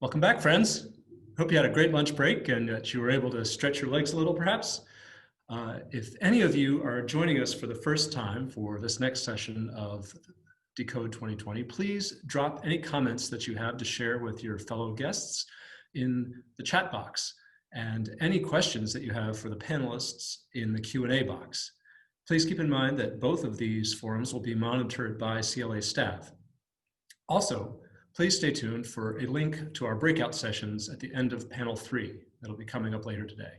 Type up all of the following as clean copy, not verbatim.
Welcome back, friends. Hope you had a great lunch break and that you were able to stretch your legs a little, perhaps. If any of you are joining us for the first time for this next session of Decode 2020, please drop any comments that you have to share with your fellow guests in the chat box, and any questions that you have for the panelists in the Q&A box. Please keep in mind that both of these forums will be monitored by CLA staff. Also, please stay tuned for a link to our breakout sessions at the end of panel 3 that'll be coming up later today.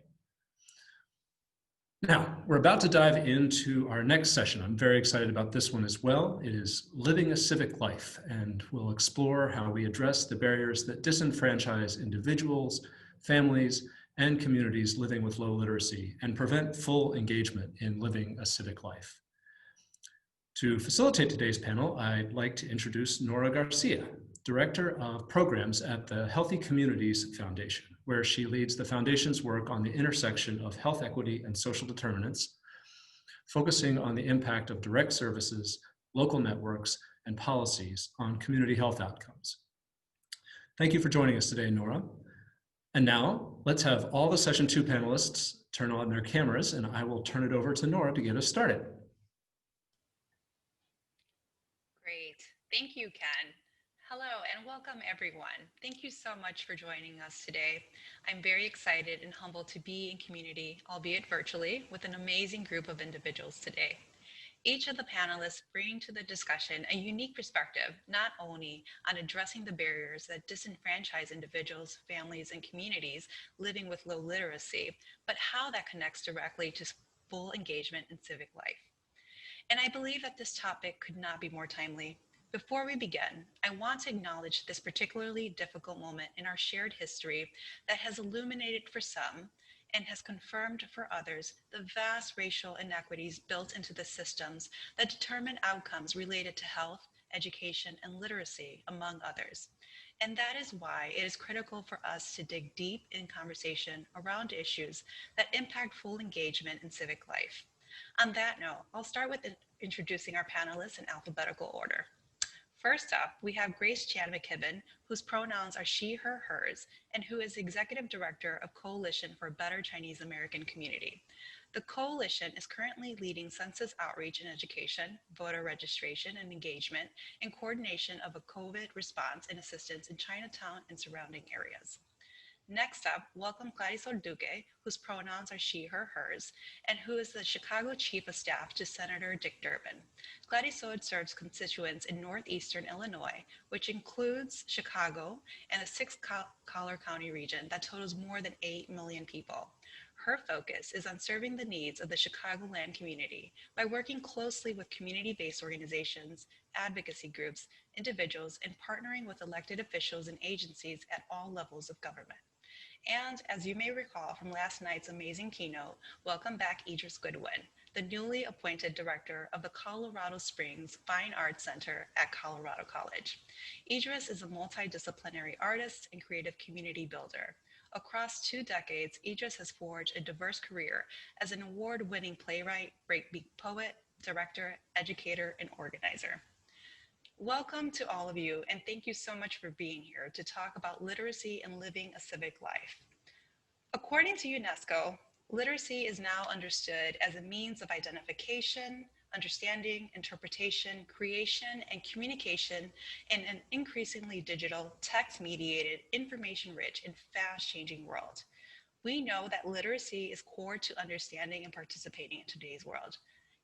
Now, we're about to dive into our next session. I'm very excited about this one as well. It is Living a Civic Life, and we'll explore how we address the barriers that disenfranchise individuals, families, and communities living with low literacy and prevent full engagement in living a civic life. To facilitate today's panel, I'd like to introduce Nora Garcia, Director of Programs at the Healthy Communities Foundation, where she leads the foundation's work on the intersection of health equity and social determinants, focusing on the impact of direct services, local networks, and policies on community health outcomes. Thank you for joining us today, Nora. And now, let's have all the session 2 panelists turn on their cameras, and I will turn it over to Nora to get us started. Great. Thank you, Ken. Hello and welcome everyone. Thank you so much for joining us today. I'm very excited and humbled to be in community, albeit virtually, with an amazing group of individuals today. Each of the panelists bring to the discussion a unique perspective, not only on addressing the barriers that disenfranchise individuals, families, and communities living with low literacy, but how that connects directly to full engagement in civic life. And I believe that this topic could not be more timely. Before we begin, I want to acknowledge this particularly difficult moment in our shared history that has illuminated for some and has confirmed for others the vast racial inequities built into the systems that determine outcomes related to health, education, and literacy, among others. And that is why it is critical for us to dig deep in conversation around issues that impact full engagement in civic life. On that note, I'll start with introducing our panelists in alphabetical order. First up, we have Grace Chan McKibben, whose pronouns are she, her, hers, and who is Executive Director of Coalition for a Better Chinese American Community. The coalition is currently leading census outreach and education, voter registration and engagement, and coordination of a COVID response and assistance in Chinatown and surrounding areas. Next up, welcome Clarisol Duque, whose pronouns are she, her, hers, and who is the Chicago Chief of Staff to Senator Dick Durbin. Clarisol serves constituents in northeastern Illinois, which includes Chicago and the 6 Collar County region that totals more than 8 million people. Her focus is on serving the needs of the Chicagoland community by working closely with community-based organizations, advocacy groups, individuals, and partnering with elected officials and agencies at all levels of government. And as you may recall from last night's amazing keynote, welcome back Idris Goodwin, the newly appointed director of the Colorado Springs Fine Arts Center at Colorado College. Idris is a multidisciplinary artist and creative community builder. Across 2 decades, Idris has forged a diverse career as an award-winning playwright, breakbeat poet, director, educator, and organizer. Welcome to all of you, and thank you so much for being here to talk about literacy and living a civic life. According to UNESCO, literacy is now understood as a means of identification, understanding, interpretation, creation, and communication in an increasingly digital, text-mediated, information-rich, and fast-changing world. We know that literacy is core to understanding and participating in today's world.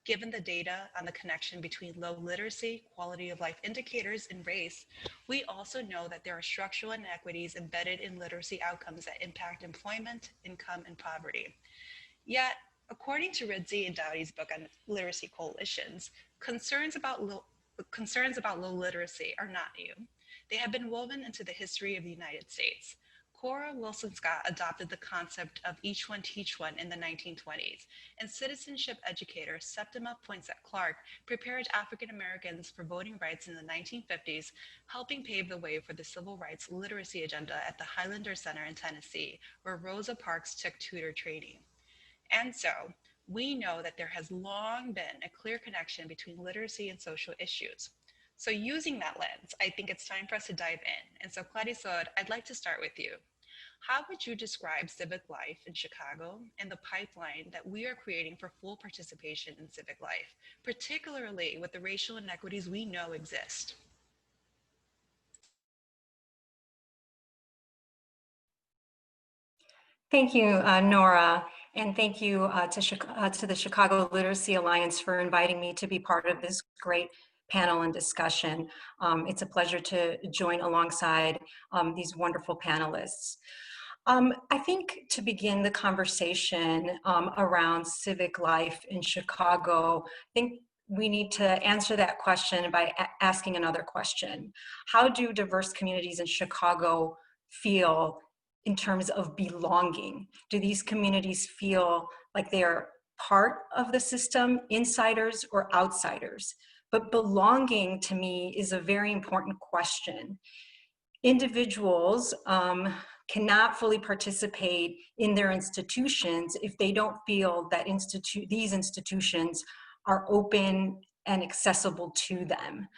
Given the data on the connection between low literacy, quality of life indicators, and race, we also know that there are structural inequities embedded in literacy outcomes that impact employment, income, and poverty. Yet, according to Ridzi and Dowdy's book on literacy coalitions, concerns about low literacy are not new. They have been woven into the history of the United States. Cora Wilson Scott adopted the concept of each one teach one in the 1920s, and citizenship educator Septima Poinsett Clark prepared African Americans for voting rights in the 1950s, helping pave the way for the civil rights literacy agenda at the Highlander Center in Tennessee, where Rosa Parks took tutor training. And so, we know that there has long been a clear connection between literacy and social issues. So using that lens, I think it's time for us to dive in. And so Clarisol, I'd like to start with you. How would you describe civic life in Chicago and the pipeline that we are creating for full participation in civic life, particularly with the racial inequities we know exist? Thank you, Nora, and thank you to the Chicago Literacy Alliance for inviting me to be part of this great panel and discussion. It's a pleasure to join alongside these wonderful panelists. I think to begin the conversation around civic life in Chicago, I think we need to answer that question by asking another question. How do diverse communities in Chicago feel in terms of belonging? Do these communities feel like they're part of the system, insiders or outsiders? But belonging to me is a very important question. Individuals cannot fully participate in their institutions if they don't feel that these institutions are open and accessible to them.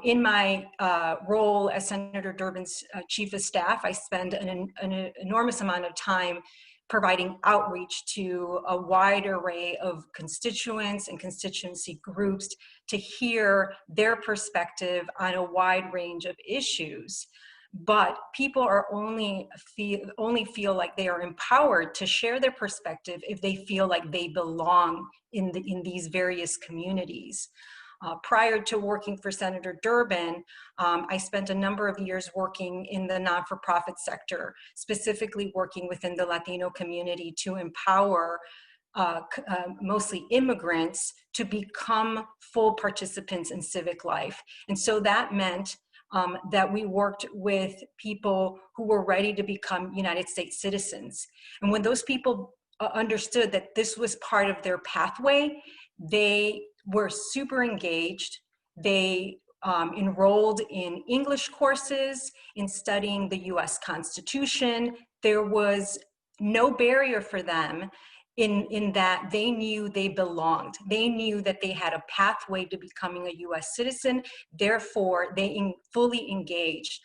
In my role as Senator Durbin's chief of staff, I spend an enormous amount of time providing outreach to a wide array of constituents and constituency groups to hear their perspective on a wide range of issues. But people are only feel like they are empowered to share their perspective if they feel like they belong in these various communities. Prior to working for Senator Durbin, I spent a number of years working in the non-for-profit sector, specifically working within the Latino community to empower mostly immigrants to become full participants in civic life. And so that meant that we worked with people who were ready to become United States citizens. And when those people understood that this was part of their pathway, they were super engaged. They enrolled in English courses, in studying the US Constitution. There was no barrier for them in that they knew they belonged. They knew that they had a pathway to becoming a US citizen, therefore they fully engaged.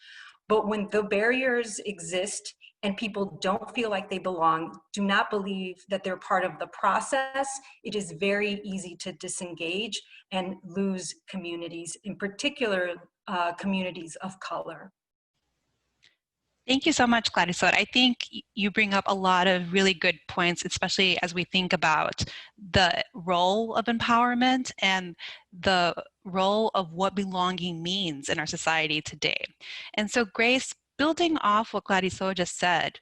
But when the barriers exist and people don't feel like they belong, do not believe that they're part of the process, it is very easy to disengage and lose communities, in particular communities of color. Thank you so much, Clarisol. I think you bring up a lot of really good points, especially as we think about the role of empowerment and the role of what belonging means in our society today. And so, Grace, building off what Clarisol just said,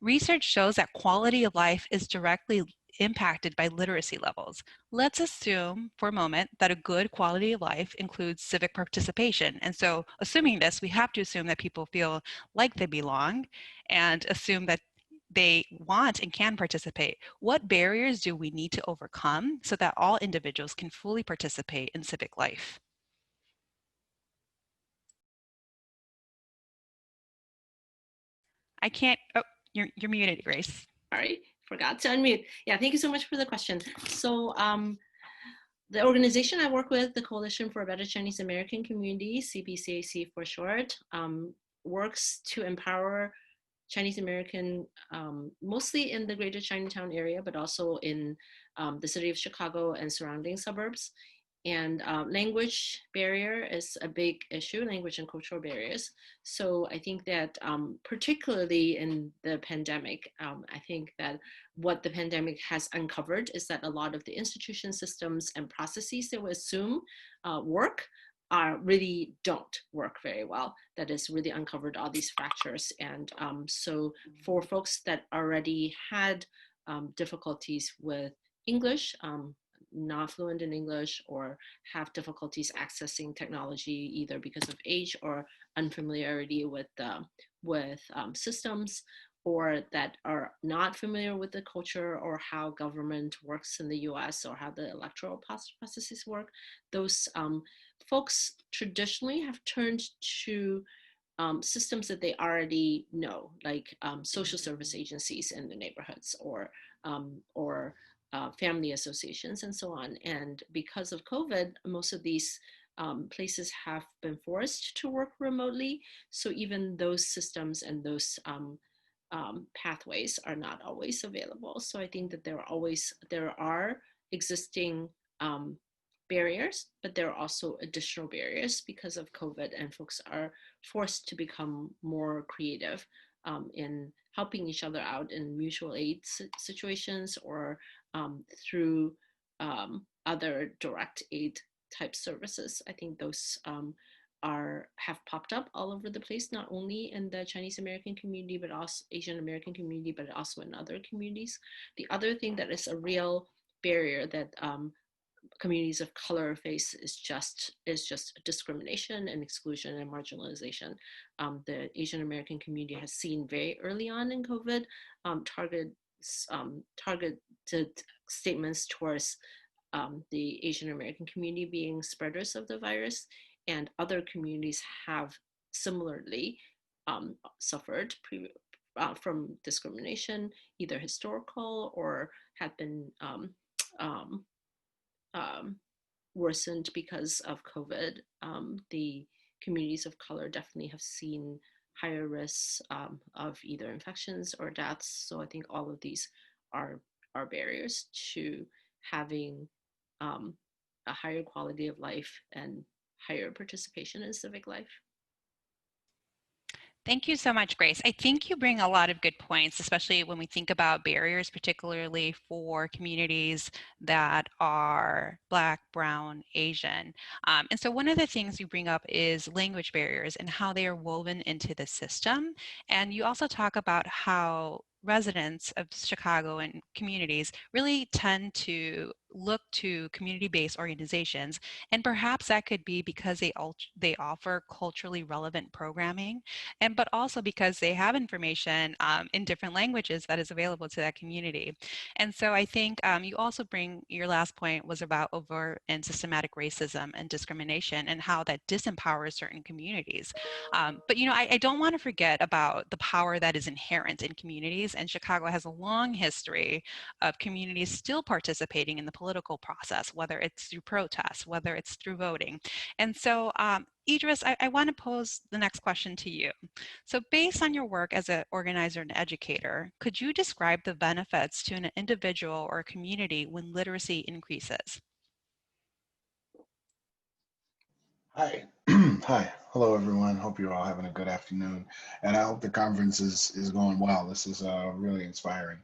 research shows that quality of life is directly impacted by literacy levels. Let's assume for a moment that a good quality of life includes civic participation. And so assuming this, we have to assume that people feel like they belong and assume that they want and can participate. What barriers do we need to overcome so that all individuals can fully participate in civic life? I can't, oh, you're muted, Grace. Sorry, forgot to unmute. Yeah, thank you so much for the question. So the organization I work with, the Coalition for a Better Chinese American Community, CBCAC for short, works to empower Chinese American, mostly in the greater Chinatown area, but also in the city of Chicago and surrounding suburbs. And language barrier is a big issue, language and cultural barriers. So I think that particularly in the pandemic, I think that what the pandemic has uncovered is that a lot of the institution systems and processes that we assume work really don't work very well. That has really uncovered all these fractures. And so for folks that already had difficulties with English, not fluent in English, or have difficulties accessing technology either because of age or unfamiliarity with systems, or that are not familiar with the culture or how government works in the US or how the electoral processes work, those folks traditionally have turned to systems that they already know, like social service agencies in the neighborhoods or family associations and so on. And because of COVID, most of these places have been forced to work remotely. So even those systems and those pathways are not always available. So I think that there are existing barriers, but there are also additional barriers because of COVID, and folks are forced to become more creative in helping each other out in mutual aid situations, or through other direct aid type services. I think those have popped up all over the place, not only in the Chinese American community, but also Asian American community, but also in other communities. The other thing that is a real barrier that communities of color face is just discrimination and exclusion and marginalization. The Asian American community has seen very early on in COVID targeted statements towards the Asian American community being spreaders of the virus, and other communities have similarly suffered from discrimination, either historical or have been worsened because of COVID. The communities of color definitely have seen higher risks of either infections or deaths. So I think all of these are barriers to having a higher quality of life and higher participation in civic life. Thank you so much, Grace. I think you bring a lot of good points, especially when we think about barriers, particularly for communities that are Black, Brown, Asian. And so one of the things you bring up is language barriers and how they are woven into the system. And you also talk about how residents of Chicago and communities really tend to look to community-based organizations, and perhaps that could be because they offer culturally relevant programming, and but also because they have information in different languages that is available to that community. And so I think you also bring, your last point was about overt and systematic racism and discrimination and how that disempowers certain communities. But you know, I don't want to forget about the power that is inherent in communities, and Chicago has a long history of communities still participating in the political process, whether it's through protests, whether it's through voting. And so Idris, I want to pose the next question to you. So based on your work as an organizer and educator, could you describe the benefits to an individual or a community when literacy increases? Hi. Hi. Hello, everyone. Hope you're all having a good afternoon. And I hope the conference is going well. This is really inspiring.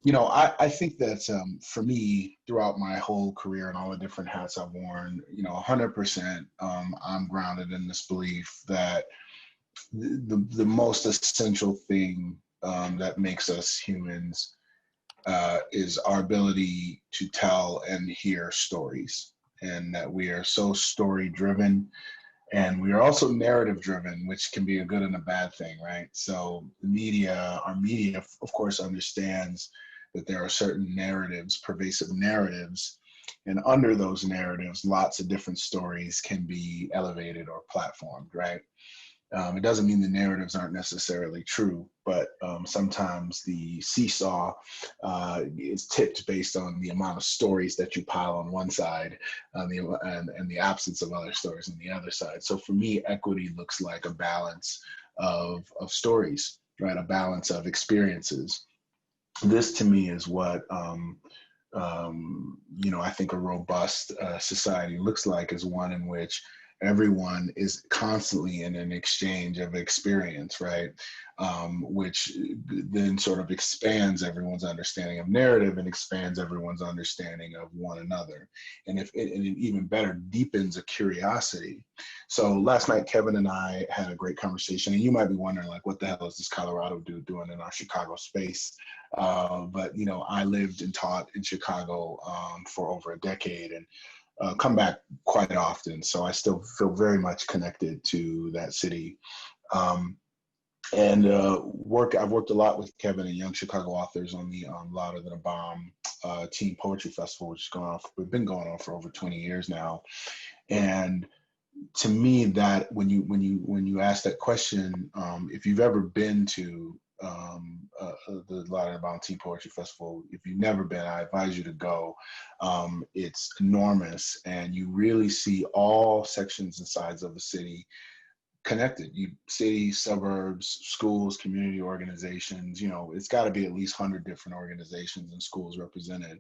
You know, I think that for me, throughout my whole career and all the different hats I've worn, you know, 100%, I'm grounded in this belief that the most essential thing that makes us humans is our ability to tell and hear stories, and that we are so story driven, and we are also narrative driven, which can be a good and a bad thing, right? So our media, of course, understands that there are certain narratives, pervasive narratives, and under those narratives, lots of different stories can be elevated or platformed, right? It doesn't mean the narratives aren't necessarily true, but sometimes the seesaw is tipped based on the amount of stories that you pile on one side and the absence of other stories on the other side. So for me, equity looks like a balance of stories, right? A balance of experiences. This to me is what you know, I think a robust society looks like, is one in which everyone is constantly in an exchange of experience, right? Which then sort of expands everyone's understanding of narrative and expands everyone's understanding of one another. And and it even better deepens a curiosity. So last night, Kevin and I had a great conversation, and you might be wondering, like, what the hell is this Colorado dude doing in our Chicago space? But, you know, I lived and taught in Chicago for over a decade, and come back quite often. So I still feel very much connected to that city. I've worked a lot with Kevin and young Chicago authors on the Louder Than a Bomb Teen Poetry Festival, which has been going on for over 20 years now. And to me, that when you ask that question, if you've ever been to the Louder Than Tea Poetry Festival. If you've never been, I advise you to go. It's enormous, and you really see all sections and sides of the city connected. You city, suburbs, schools, community organizations. It's got to be at least 100 different organizations and schools represented.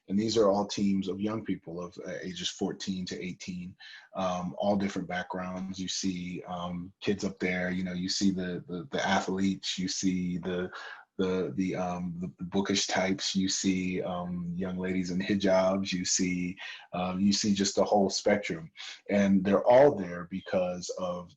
And these are all teams of young people of ages 14 to 18, all different backgrounds. You see kids up there. You see the athletes. You see the bookish types. You see young ladies in hijabs. You see just the whole spectrum, and they're all there because of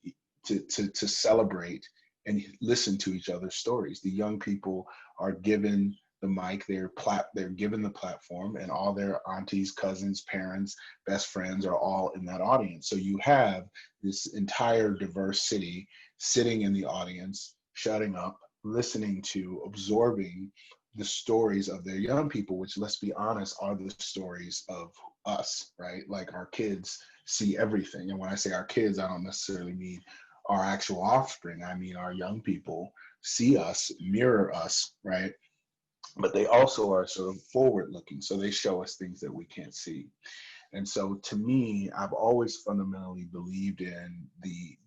to celebrate and listen to each other's stories. The young people are given the mic, they're given the platform, and all their aunties, cousins, parents, best friends are all in that audience. So you have this entire diverse city sitting in the audience, shutting up, listening to, absorbing the stories of their young people, which, let's be honest, are the stories of us, right? Like, our kids see everything. And when I say our kids, I don't necessarily mean our actual offspring. I mean, our young people see us, mirror us, right? But they also are sort of forward looking. So they show us things that we can't see. And so, to me, I've always fundamentally believed in the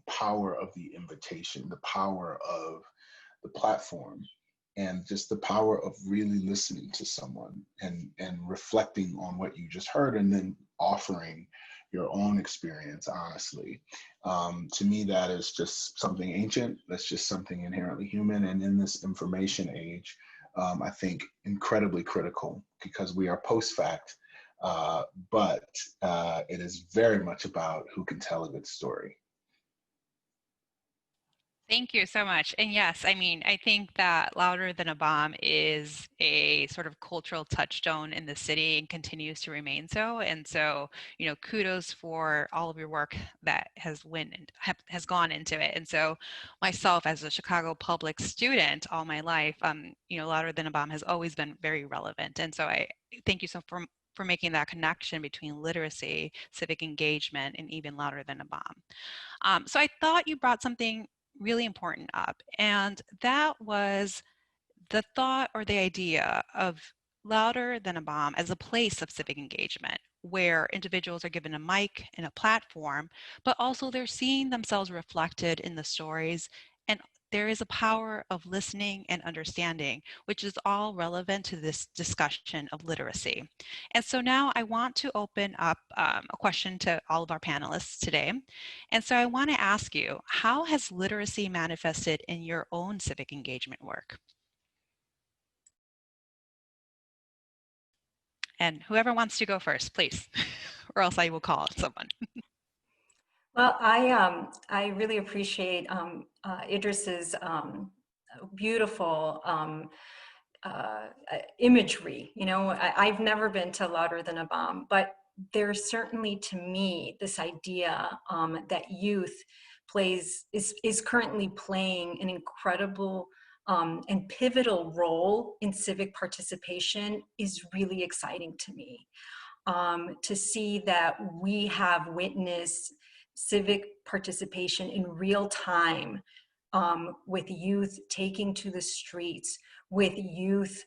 power of the invitation, the power of the platform, and just the power of really listening to someone and reflecting on what you just heard, and then offering your own experience honestly. To me, that is just something ancient. That's just something inherently human. And in this information age, I think incredibly critical, because we are post-fact, but it is very much about who can tell a good story. Thank you so much. And yes, I mean, I think that Louder Than a Bomb is a sort of cultural touchstone in the city and continues to remain so. And so, kudos for all of your work that has gone into it. And so, myself as a Chicago public student all my life, Louder Than a Bomb has always been very relevant. And so, I thank you so for making that connection between literacy, civic engagement, and even Louder Than a Bomb. So I thought you brought something really important up, and that was the thought or the idea of Louder Than a Bomb as a place of civic engagement, where individuals are given a mic and a platform, but also they're seeing themselves reflected in the stories, and there is a power of listening and understanding, which is all relevant to this discussion of literacy. And so now I want to open up a question to all of our panelists today. And so I want to ask you, how has literacy manifested in your own civic engagement work? And whoever wants to go first, please, or else I will call someone. Well, I really appreciate Idris's beautiful imagery. I've never been to Louder Than a Bomb, but there's certainly, to me, this idea that youth is currently playing an incredible and pivotal role in civic participation is really exciting to me. To see that we have witnessed civic participation in real time, with youth taking to the streets, with youth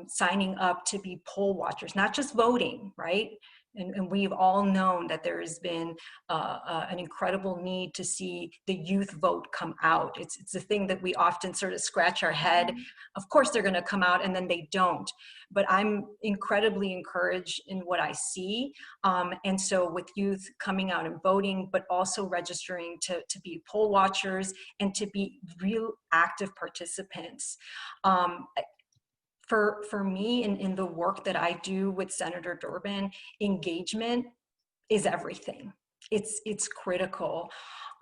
signing up to be poll watchers, not just voting, right? And we've all known that there has been an incredible need to see the youth vote come out. It's a thing that we often sort of scratch our head. Of course they're going to come out, and then they don't. But I'm incredibly encouraged in what I see. And so with youth coming out and voting, but also registering to be poll watchers and to be real active participants. For me, in the work that I do with Senator Durbin, engagement is everything. It's critical.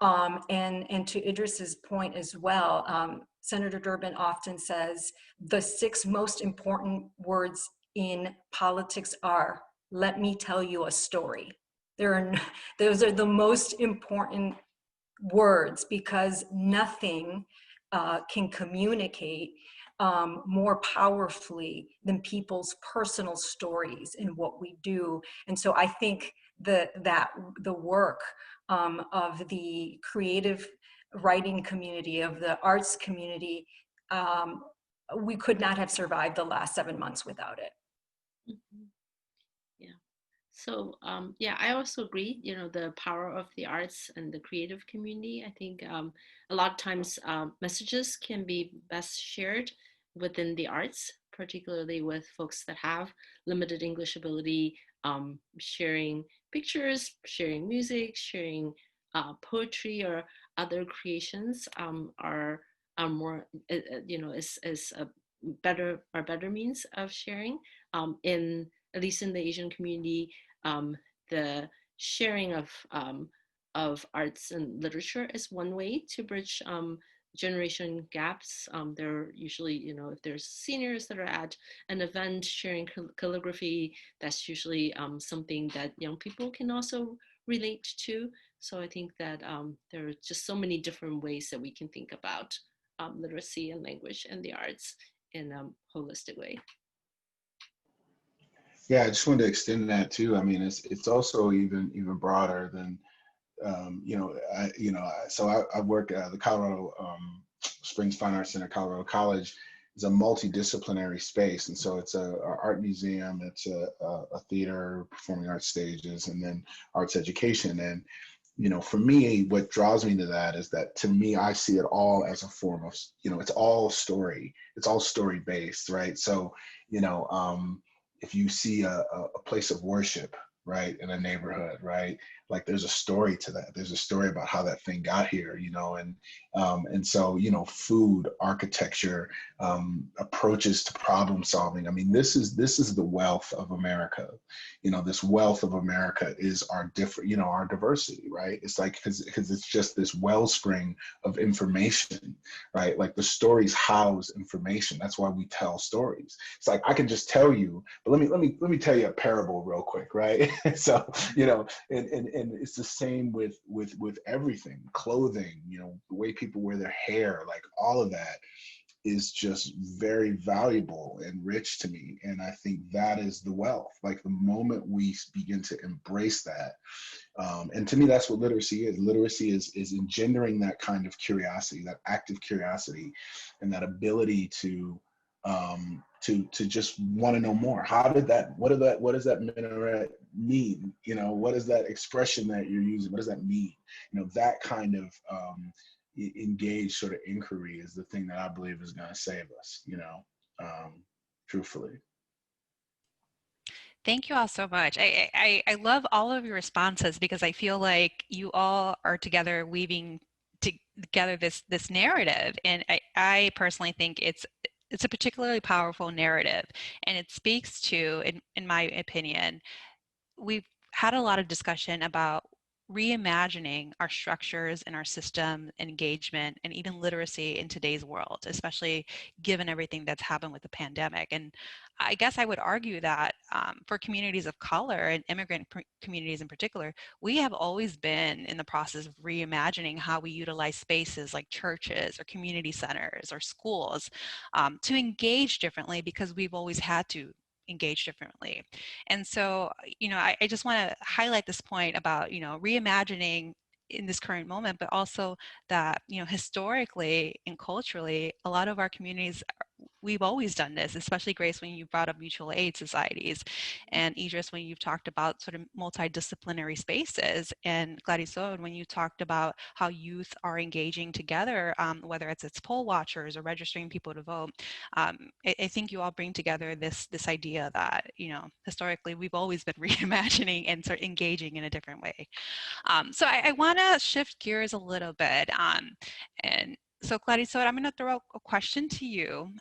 And to Idris's point as well, Senator Durbin often says the 6 most important words in politics are, "Let me tell you a story." Those are the most important words, because nothing can communicate more powerfully than people's personal stories in what we do. And so I think that the work of the creative writing community, of the arts community, we could not have survived the last 7 months without it. Mhm. Yeah. So yeah, I also agree. You know, the power of the arts and the creative community. I think a lot of times messages can be best shared within the arts, particularly with folks that have limited English ability. Sharing pictures, sharing music, sharing poetry or other creations are more you know is a better means of sharing in at least in the Asian community. The sharing of arts and literature is one way to bridge generation gaps. There are usually, you know, if there's seniors that are at an event sharing calligraphy, that's usually something that young people can also relate to. So I think that there are just so many different ways that we can think about literacy and language and the arts in a holistic way. Yeah, I just wanted to extend that too. I mean, it's also even broader than so I work at the Colorado Springs Fine Arts Center. Colorado College is a multidisciplinary space, and so it's a art museum, it's a theater, performing arts stages, and then arts education. And for me, what draws me to that is that, to me, I see it all as a form of, it's all story. It's all story based, right? So, if you see a place of worship, right, in a neighborhood, right, like there's a story to that. There's a story about how that thing got here, and so, food, architecture, approaches to problem solving. I mean, this is the wealth of America. This wealth of America is our our diversity, right? It's like, because it's just this wellspring of information, right? Like the stories house information. That's why we tell stories. It's like, I can just tell you, but let me tell you a parable real quick, right? So, and it's the same with everything, clothing, the way people wear their hair, like all of that is just very valuable and rich to me. And I think that is the wealth. Like the moment we begin to embrace that, and to me, that's what literacy is. Literacy is engendering that kind of curiosity, that active curiosity, and that ability to just want to know more. What does that minaret mean? What is that expression that you're using? What does that mean? That kind of engaged sort of inquiry is the thing that I believe is going to save us, truthfully. Thank you all so much. I love all of your responses, because I feel like you all are together weaving together this narrative, and I personally think it's a particularly powerful narrative, and it speaks to, in my opinion, we've had a lot of discussion about reimagining our structures and our system engagement and even literacy in today's world, especially given everything that's happened with the pandemic. And I guess I would argue that for communities of color and immigrant communities in particular, we have always been in the process of reimagining how we utilize spaces like churches or community centers or schools to engage differently, because we've always had to engage differently. And so, I just want to highlight this point about, reimagining in this current moment, but also that, historically and culturally, a lot of our communities, we've always done this, especially Grace, when you brought up mutual aid societies, and Idris, when you've talked about sort of multidisciplinary spaces, and Gladiso, when you talked about how youth are engaging together, whether it's poll watchers or registering people to vote. I think you all bring together this idea that, historically we've always been reimagining and sort of engaging in a different way. So I want to shift gears a little bit, and so, Clarice, I'm going to throw a question to you.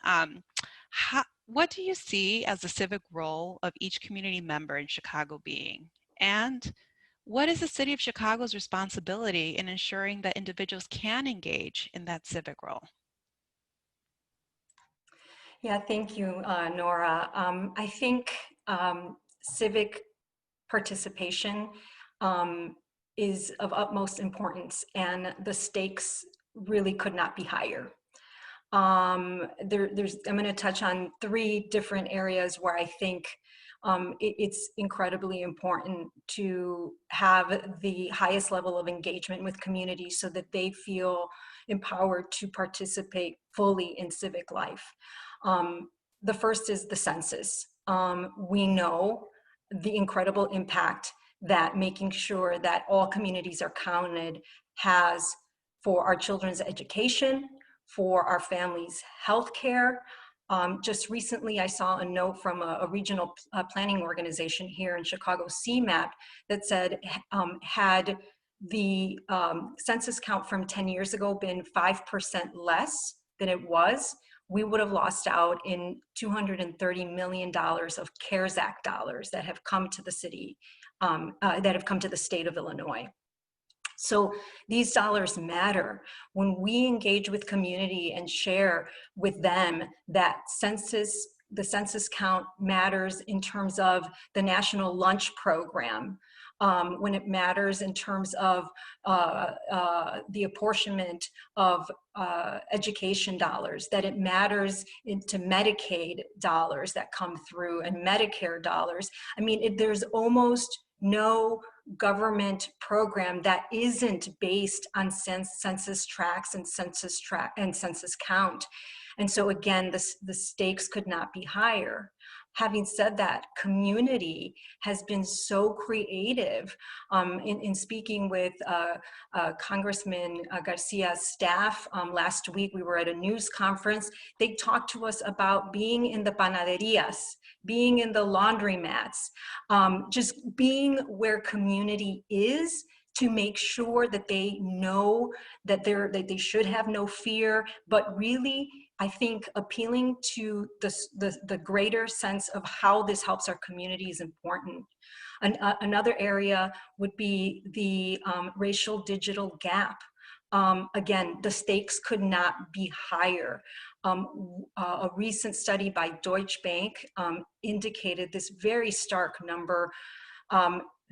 What do you see as the civic role of each community member in Chicago being? And what is the City of Chicago's responsibility in ensuring that individuals can engage in that civic role? Yeah, thank you, Nora. I think civic participation is of utmost importance, and the stakes really could not be higher. I'm going to touch on 3 different areas where I think it's incredibly important to have the highest level of engagement with communities so that they feel empowered to participate fully in civic life. The first is the census. We know the incredible impact that making sure that all communities are counted has for our children's education, for our families' health care. Just recently, I saw a note from a regional planning organization here in Chicago, CMAP, that said, had the census count from 10 years ago been 5% less than it was, we would have lost out in $230 million of CARES Act dollars that have come to the city, that have come to the state of Illinois. So these dollars matter. When we engage with community and share with them that the census count matters in terms of the National Lunch Program, when it matters in terms of the apportionment of education dollars, that it matters into Medicaid dollars that come through and Medicare dollars. I mean, there's almost no government program that isn't based on census tracts and census count. And so again, the stakes could not be higher. Having said that, community has been so creative. In speaking with Congressman Garcia's staff last week, we were at a news conference. They talked to us about being in the panaderias, being in the laundromats, just being where community is, to make sure that they know that they should have no fear, but really, I think appealing to the greater sense of how this helps our community is important. Another area would be the racial digital gap. Again, the stakes could not be higher. A recent study by Deutsche Bank indicated this very stark number,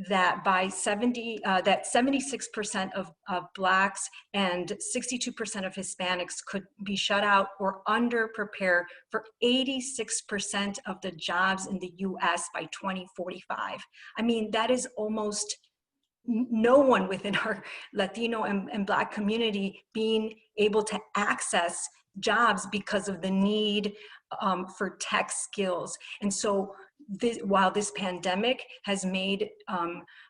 that by 76% of Blacks and 62% of Hispanics could be shut out or underprepared for 86% of the jobs in the US by 2045. I mean, that is almost no one within our Latino and Black community being able to access jobs because of the need for tech skills. And so while this pandemic has made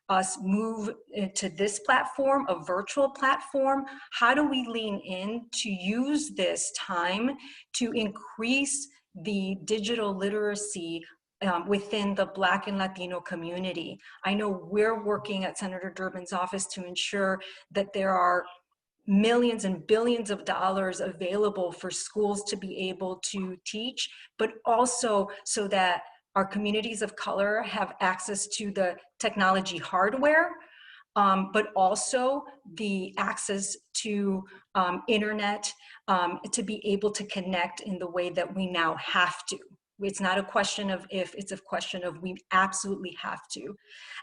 us move to this platform, a virtual platform, how do we lean in to use this time to increase the digital literacy within the Black and Latino community? I know we're working at Senator Durbin's office to ensure that there are millions and billions of dollars available for schools to be able to teach, but also so that our communities of color have access to the technology hardware, but also the access to internet to be able to connect in the way that we now have to. It's not a question of if, it's a question of we absolutely have to.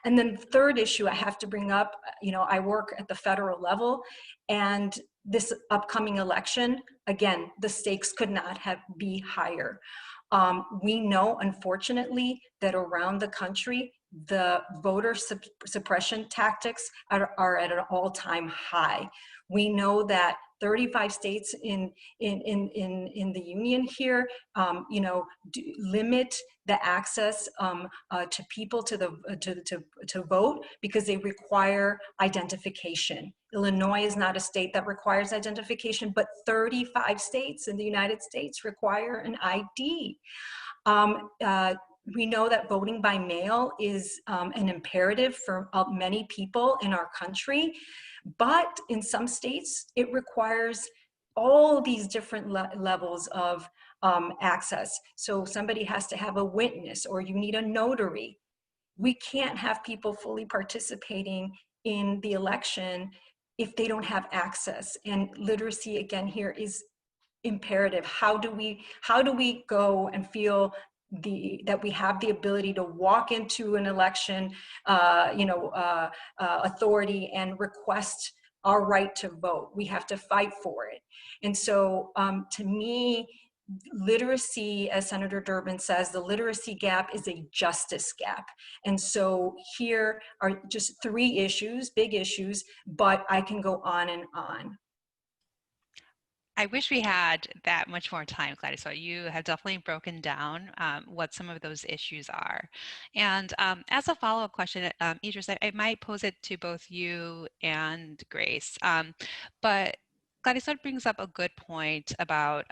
And then the third issue I have to bring up, you know, I work at the federal level, and this upcoming election, again, the stakes could not be higher. We know, unfortunately, that around the country, the voter suppression tactics are at an all-time high. We know that 35 states in the union here, you know, limit the access to people to vote because they require identification. Illinois is not a state that requires identification, but 35 states in the United States require an ID. We know that voting by mail is an imperative for many people in our country, but in some states, it requires all these different levels of access. So somebody has to have a witness, or you need a notary. We can't have people fully participating in the election if they don't have access. And literacy, again, here is imperative. How do we go and feel that we have the ability to walk into an election, authority and request our right to vote? We have to fight for it. And so to me, literacy, as Senator Durbin says, the literacy gap is a justice gap. And so here are just 3 issues, big issues, but I can go on and on. I wish we had that much more time, Gladys. So you have definitely broken down what some of those issues are. And as a follow-up question, Idris, I might pose it to both you and Grace. But Gladys, that brings up a good point about,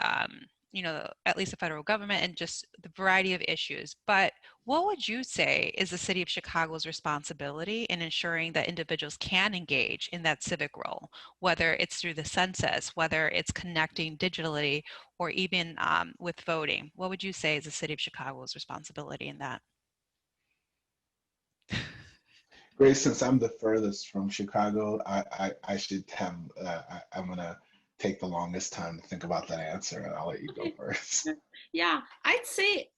at least the federal government and just the variety of issues. But what would you say is the city of Chicago's responsibility in ensuring that individuals can engage in that civic role, whether it's through the census, whether it's connecting digitally, or even with voting? What would you say is the city of Chicago's responsibility in that? Grace, since I'm the furthest from Chicago, I should have, I'm gonna take the longest time to think about that answer, and I'll let you go first. Yeah, I'd say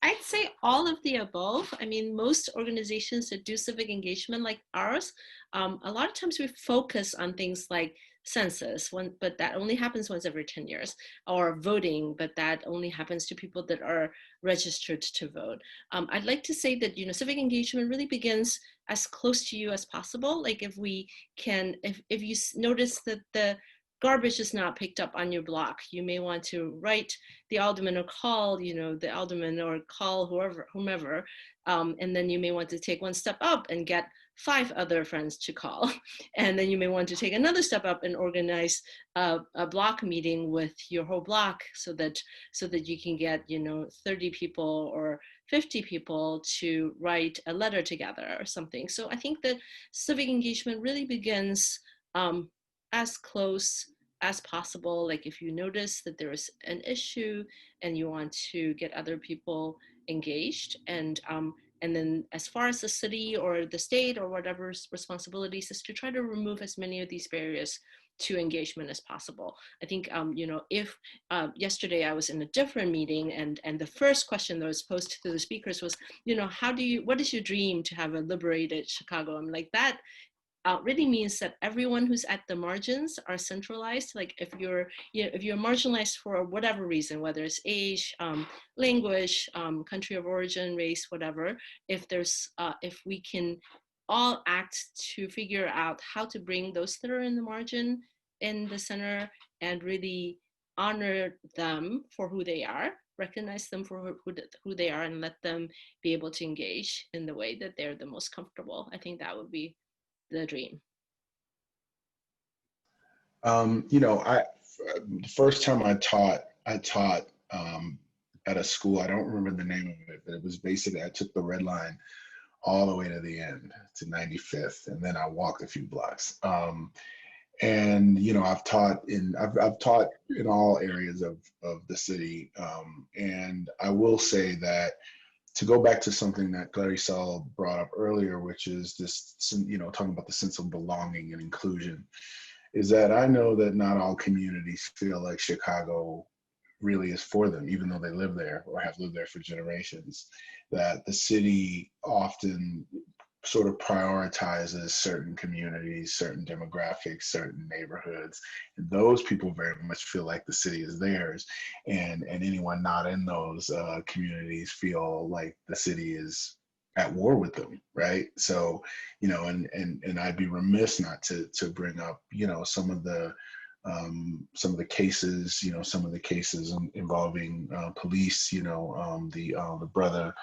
all of the above. I mean, most organizations that do civic engagement like ours, a lot of times we focus on things like census, but that only happens once every 10 years, or voting, but that only happens to people that are registered to vote. I'd like to say that, civic engagement really begins as close to you as possible. Like if we can, if you notice that the garbage is not picked up on your block, you may want to write the alderman or call, the alderman, or call whomever, and then you may want to take one step up and get 5 other friends to call. And then you may want to take another step up and organize a block meeting with your whole block so that you can get, 30 people or 50 people to write a letter together or something. So I think that civic engagement really begins as close as possible. Like if you notice that there is an issue and you want to get other people engaged, and then as far as the city or the state or whatever's responsibilities is to try to remove as many of these barriers to engagement as possible. I think, if yesterday I was in a different meeting and the first question that was posed to the speakers was, what is your dream to have a liberated Chicago? I'm like, that really means that everyone who's at the margins are centralized. Like if you're marginalized for whatever reason, whether it's age, language, country of origin, race, whatever, if we can all act to figure out how to bring those that are in the margin in the center and really honor them for who they are, recognize them for who they are, and let them be able to engage in the way that they're the most comfortable. I think that would be the dream. The first time I taught at a school. I don't remember the name of it, but it was basically, I took the red line all the way to the end to 95th, and then I walked a few blocks. And I've taught in all areas of the city, and I will say that, to go back to something that Claricel brought up earlier, which is this, talking about the sense of belonging and inclusion, is that I know that not all communities feel like Chicago really is for them, even though they live there or have lived there for generations. That the city often sort of prioritizes certain communities, certain demographics, certain neighborhoods. And those people very much feel like the city is theirs. And anyone not in those communities feel like the city is at war with them, right? So, and I'd be remiss not to bring up, some of the cases, involving police, the brother,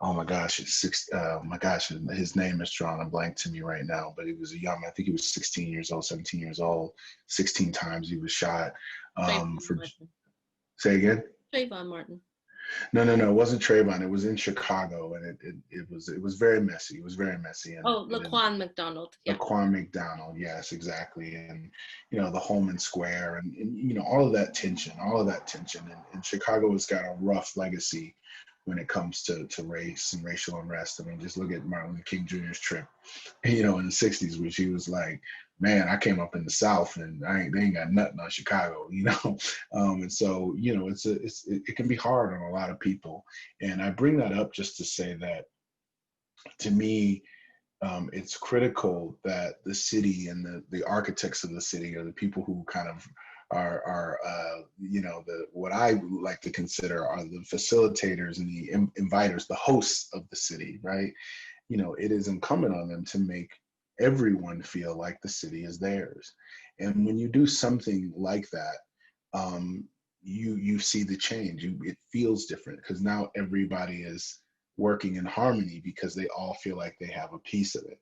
oh my gosh, his name is drawing a blank to me right now, but he was I think he was 16 years old, 17 years old, 16 times he was shot. Say again? Trayvon Martin. No, it wasn't Trayvon. It was in Chicago, and it was very messy. It was very messy. And Laquan McDonald. Yeah. Laquan McDonald, yes, exactly. And the Holman Square, and all of that tension, and Chicago has got a rough legacy when it comes to race and racial unrest. I mean, just look at Martin Luther King Jr.'s trip, in the 60s, which he was like, man, I came up in the South and they ain't got nothing on Chicago, and so, it can be hard on a lot of people. And I bring that up just to say that, to me, it's critical that the city and the architects of the city, or the people who kind of what I like to consider are the facilitators and the inviters, the hosts of the city, right? It is incumbent on them to make everyone feel like the city is theirs. And when you do something like that, you see the change. It feels different because now everybody is working in harmony because they all feel like they have a piece of it.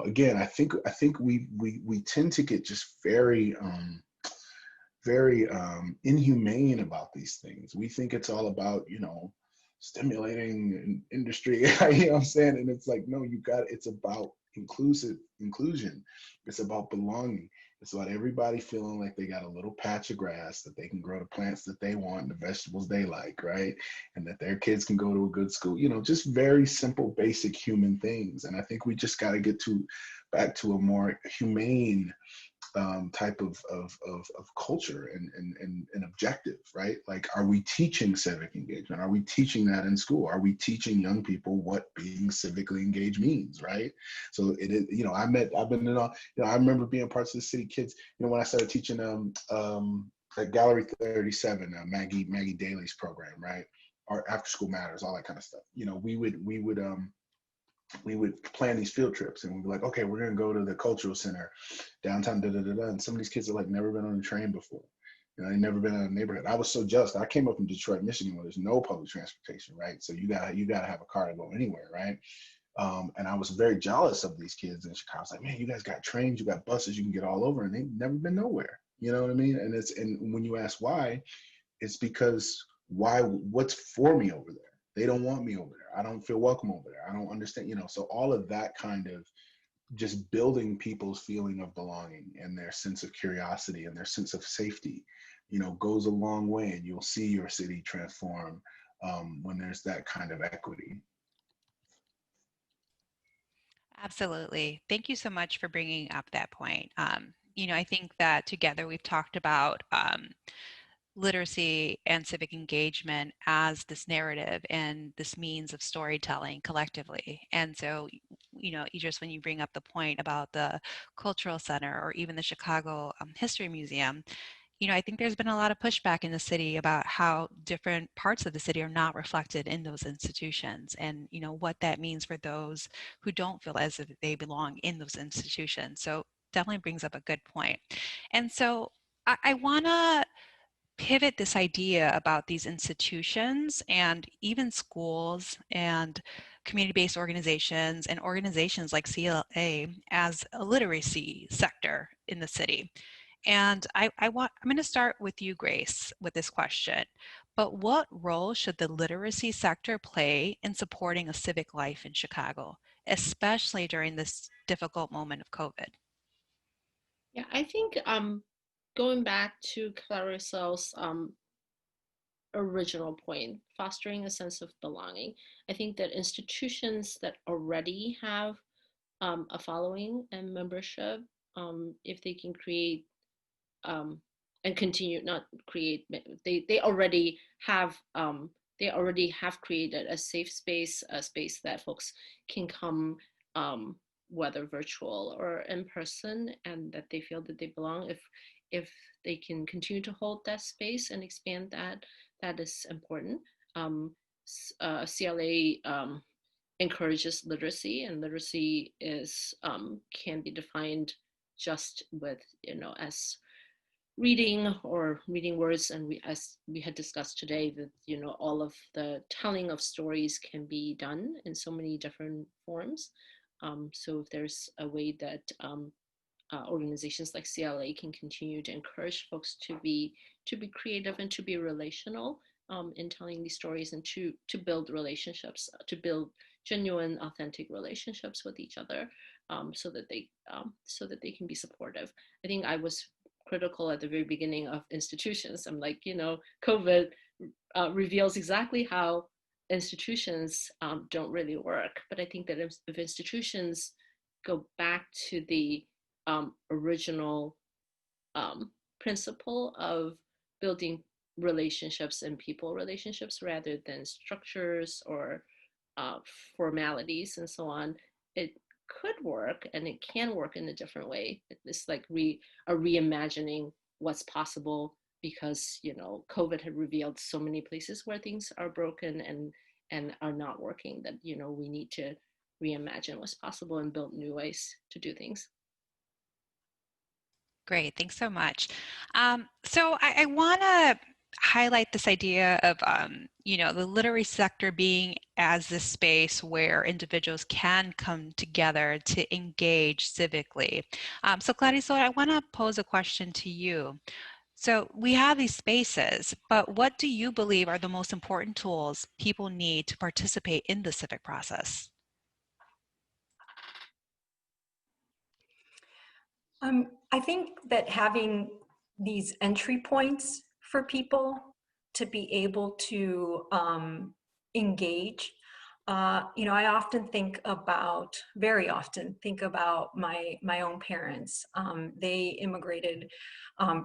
Again, I think we tend to get just very inhumane about these things. We think it's all about stimulating industry. You know what I'm saying? And it's like, no, it's about inclusion. It's about belonging. It's about everybody feeling like they got a little patch of grass that they can grow the plants that they want and the vegetables they like, right? And that their kids can go to a good school, just very simple, basic human things. And I think we just got to get back to a more humane type of culture and objective, right? Like, are we teaching civic engagement? Are we teaching that in school? Are we teaching young people what being civically engaged means, right? So it is, I remember being parts of the city kids, when I started teaching at Gallery 37, Maggie Daly's program, right? Or After School Matters, all that kind of stuff. We would plan these field trips and we'd be like, okay, we're going to go to the cultural center downtown, and some of these kids have never been on a train before. They've never been in a neighborhood. I was so jealous. I came up from Detroit, Michigan, where there's no public transportation, right? So you gotta have a car to go anywhere, right? And I was very jealous of these kids in Chicago. I was like, man, you guys got trains, you got buses, you can get all over, and they've never been nowhere. You know what I mean? And when you ask why, it's because what's for me over there? They don't want me over there. I don't feel welcome over there. I don't understand, so all of that kind of just building people's feeling of belonging and their sense of curiosity and their sense of safety, goes a long way, and you'll see your city transform when there's that kind of equity. Absolutely. Thank you so much for bringing up that point. I think that together we've talked about literacy and civic engagement as this narrative and this means of storytelling collectively. And so, just when you bring up the point about the cultural center or even the Chicago History Museum, I think there's been a lot of pushback in the city about how different parts of the city are not reflected in those institutions, and what that means for those who don't feel as if they belong in those institutions. So definitely brings up a good point. And so I want to pivot this idea about these institutions and even schools and community-based organizations and organizations like CLA as a literacy sector in the city. And I'm going to start with you, Grace, with this question. But what role should the literacy sector play in supporting a civic life in Chicago, especially during this difficult moment of COVID? Yeah, I think going back to Claricel's original point, fostering a sense of belonging. I think that institutions that already have a following and membership, if they can create and continue, not create, they already have created a safe space, a space that folks can come, whether virtual or in person, and that they feel that they belong. If they can continue to hold that space and expand that, that is important. CLA encourages literacy, and literacy is can be defined just with as reading or reading words, and as we had discussed today, that all of the telling of stories can be done in so many different forms. So if there's a way that organizations like CLA can continue to encourage folks to be creative and to be relational in telling these stories, and to build relationships, to build genuine, authentic relationships with each other, so that they can be supportive. I think I was critical at the very beginning of institutions. I'm like, COVID reveals exactly how institutions don't really work. But I think that if institutions go back to the original principle of building relationships and people relationships rather than structures or formalities and so on, it could work, and it can work in a different way. It's like a reimagining what's possible, because, you know, COVID had revealed so many places where things are broken and are not working, that, you know, we need to reimagine what's possible and build new ways to do things. Great, thanks so much. So I want to highlight this idea of, you know, the literary sector being as this space where individuals can come together to engage civically. So Clarice, I want to pose a question to you. So we have these spaces, but what do you believe are the most important tools people need to participate in the civic process? I think that having these entry points for people to be able to engage, you know, I often think about, very often think about my own parents. They immigrated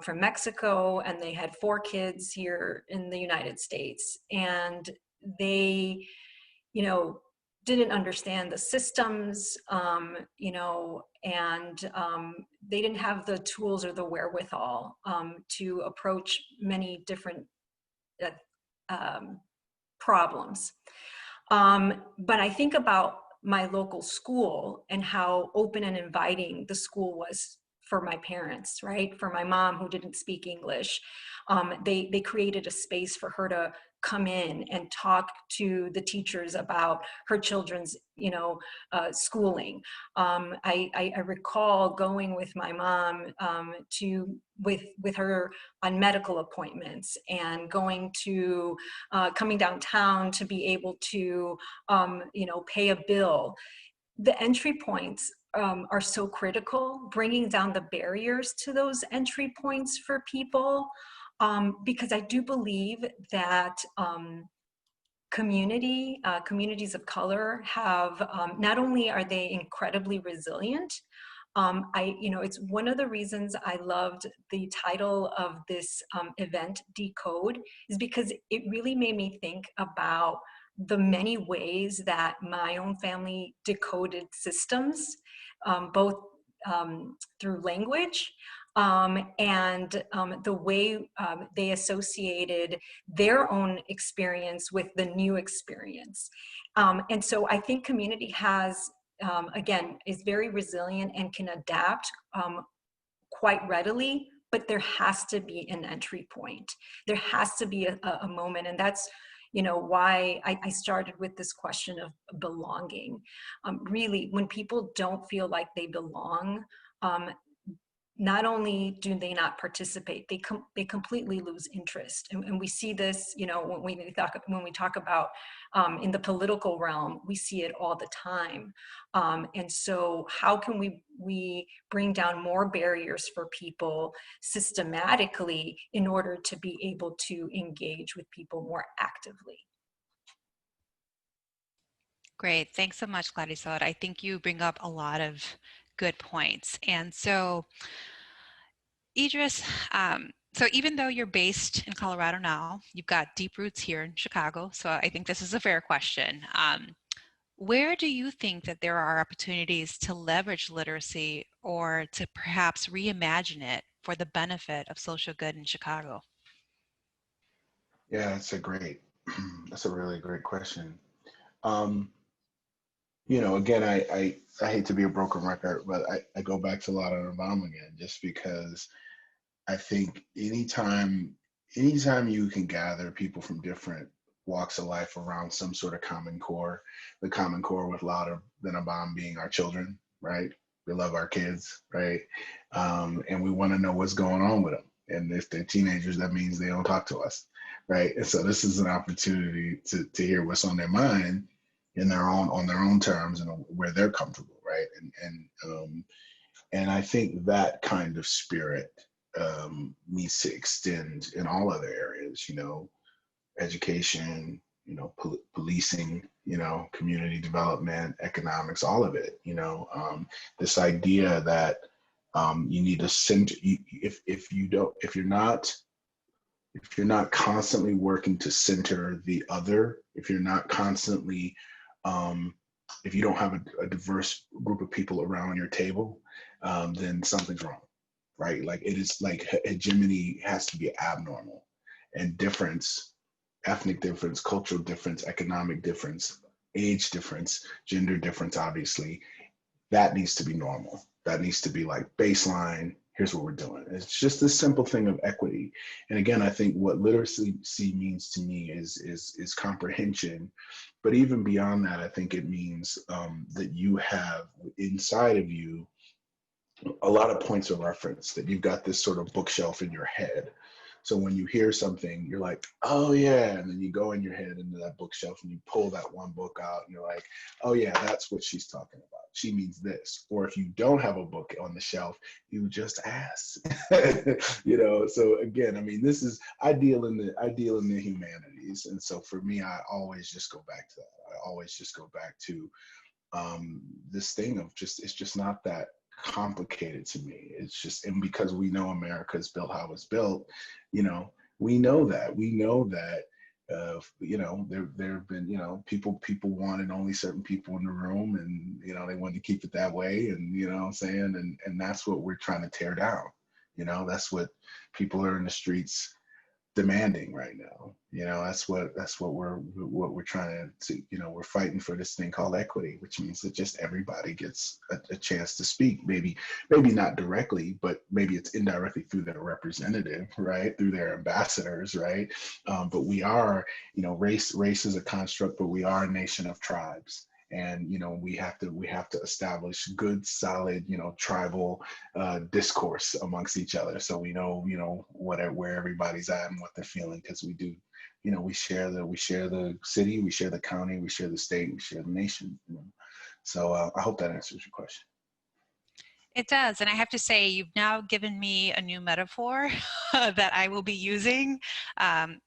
from Mexico, and they had 4 kids here in the United States, and they, you know, didn't understand the systems, you know, and they didn't have the tools or the wherewithal to approach many different uh, problems. But I think about my local school and how open and inviting the school was for my parents, right? For my mom, who didn't speak English. They created a space for her to come in and talk to the teachers about her children's, you know, schooling. I recall going with my mom with her on medical appointments, and going to coming downtown to be able to you know, pay a bill. The entry points are so critical, bringing down the barriers to those entry points for people, because I do believe that communities of color have, not only are they incredibly resilient, you know, it's one of the reasons I loved the title of this event, Decode, is because it really made me think about the many ways that my own family decoded systems, both through language, and the way they associated their own experience with the new experience. And so I think community has, again, is very resilient and can adapt quite readily, but there has to be an entry point. There has to be a moment, and that's, you know, why I started with this question of belonging. Really, when people don't feel like they belong, not only do they not participate, they completely lose interest. And we see this, you know, when we talk about in the political realm, we see it all the time. And so how can we bring down more barriers for people systematically in order to be able to engage with people more actively? Great, thanks so much, Clarisol. I think you bring up a lot of good points. And so Idris, so even though you're based in Colorado now, you've got deep roots here in Chicago. So I think this is a fair question. Where do you think that there are opportunities to leverage literacy, or to perhaps reimagine it for the benefit of social good in Chicago? Yeah, that's a really great question. Um, you know, again, I hate to be a broken record, but I go back to La Obama again, just because I think anytime you can gather people from different walks of life around some sort of common core, the common core with louder than a bomb being our children, right? We love our kids, right? And we want to know what's going on with them. And if they're teenagers, that means they don't talk to us, right? And so this is an opportunity to hear what's on their mind on their own terms and where they're comfortable, right? And I think that kind of spirit needs to extend in all other areas, you know, education, you know, policing, you know, community development, economics, all of it, you know, this idea that you need to center, if you're not constantly working to center the other, if you're not constantly, if you don't have a diverse group of people around your table, then something's wrong, right? Like it is like hegemony has to be abnormal, and difference, ethnic difference, cultural difference, economic difference, age difference, gender difference, obviously, that needs to be normal. That needs to be like baseline. Here's what we're doing. It's just this simple thing of equity. And again, I think what literacy means to me is comprehension. But even beyond that, I think it means that you have inside of you a lot of points of reference, that you've got this sort of bookshelf in your head. So when you hear something, you're like, oh yeah, and then you go in your head into that bookshelf and you pull that one book out and you're like, oh yeah, that's what she's talking about. She means this. Or if you don't have a book on the shelf, you just ask. So again, I mean, this is ideal in the humanities. And so for me, I always just go back to that. I always just go back to this thing of just, it's just not that complicated to me. It's just, and because we know America is built how it's built, we know that there have been, people wanted only certain people in the room, and they wanted to keep it that way, and what I'm saying, and that's what we're trying to tear down. That's what people are in the streets demanding right now. That's what we're trying to, we're fighting for this thing called equity, which means that just everybody gets a chance to speak, maybe not directly, but maybe it's indirectly through their representative, right, through their ambassadors, right. But we are, race is a construct, but we are a nation of tribes. And we have to establish good, solid, tribal discourse amongst each other, so we know where everybody's at and what they're feeling, because we do, we share the city, we share the county, we share the state, we share the nation. So I hope that answers your question. It does. And I have to say, you've now given me a new metaphor that I will be using.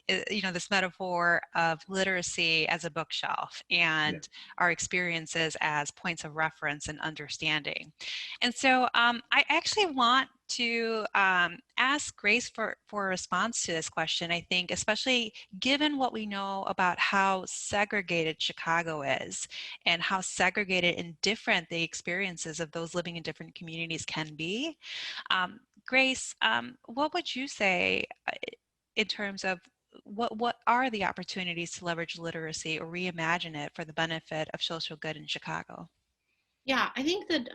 This metaphor of literacy as a bookshelf and our experiences as points of reference and understanding. And so I actually want to ask Grace for a response to this question, I think, especially given what we know about how segregated Chicago is and how segregated and different the experiences of those living in different communities can be. Grace, what would you say in terms of what are the opportunities to leverage literacy or reimagine it for the benefit of social good in Chicago? Yeah, I think that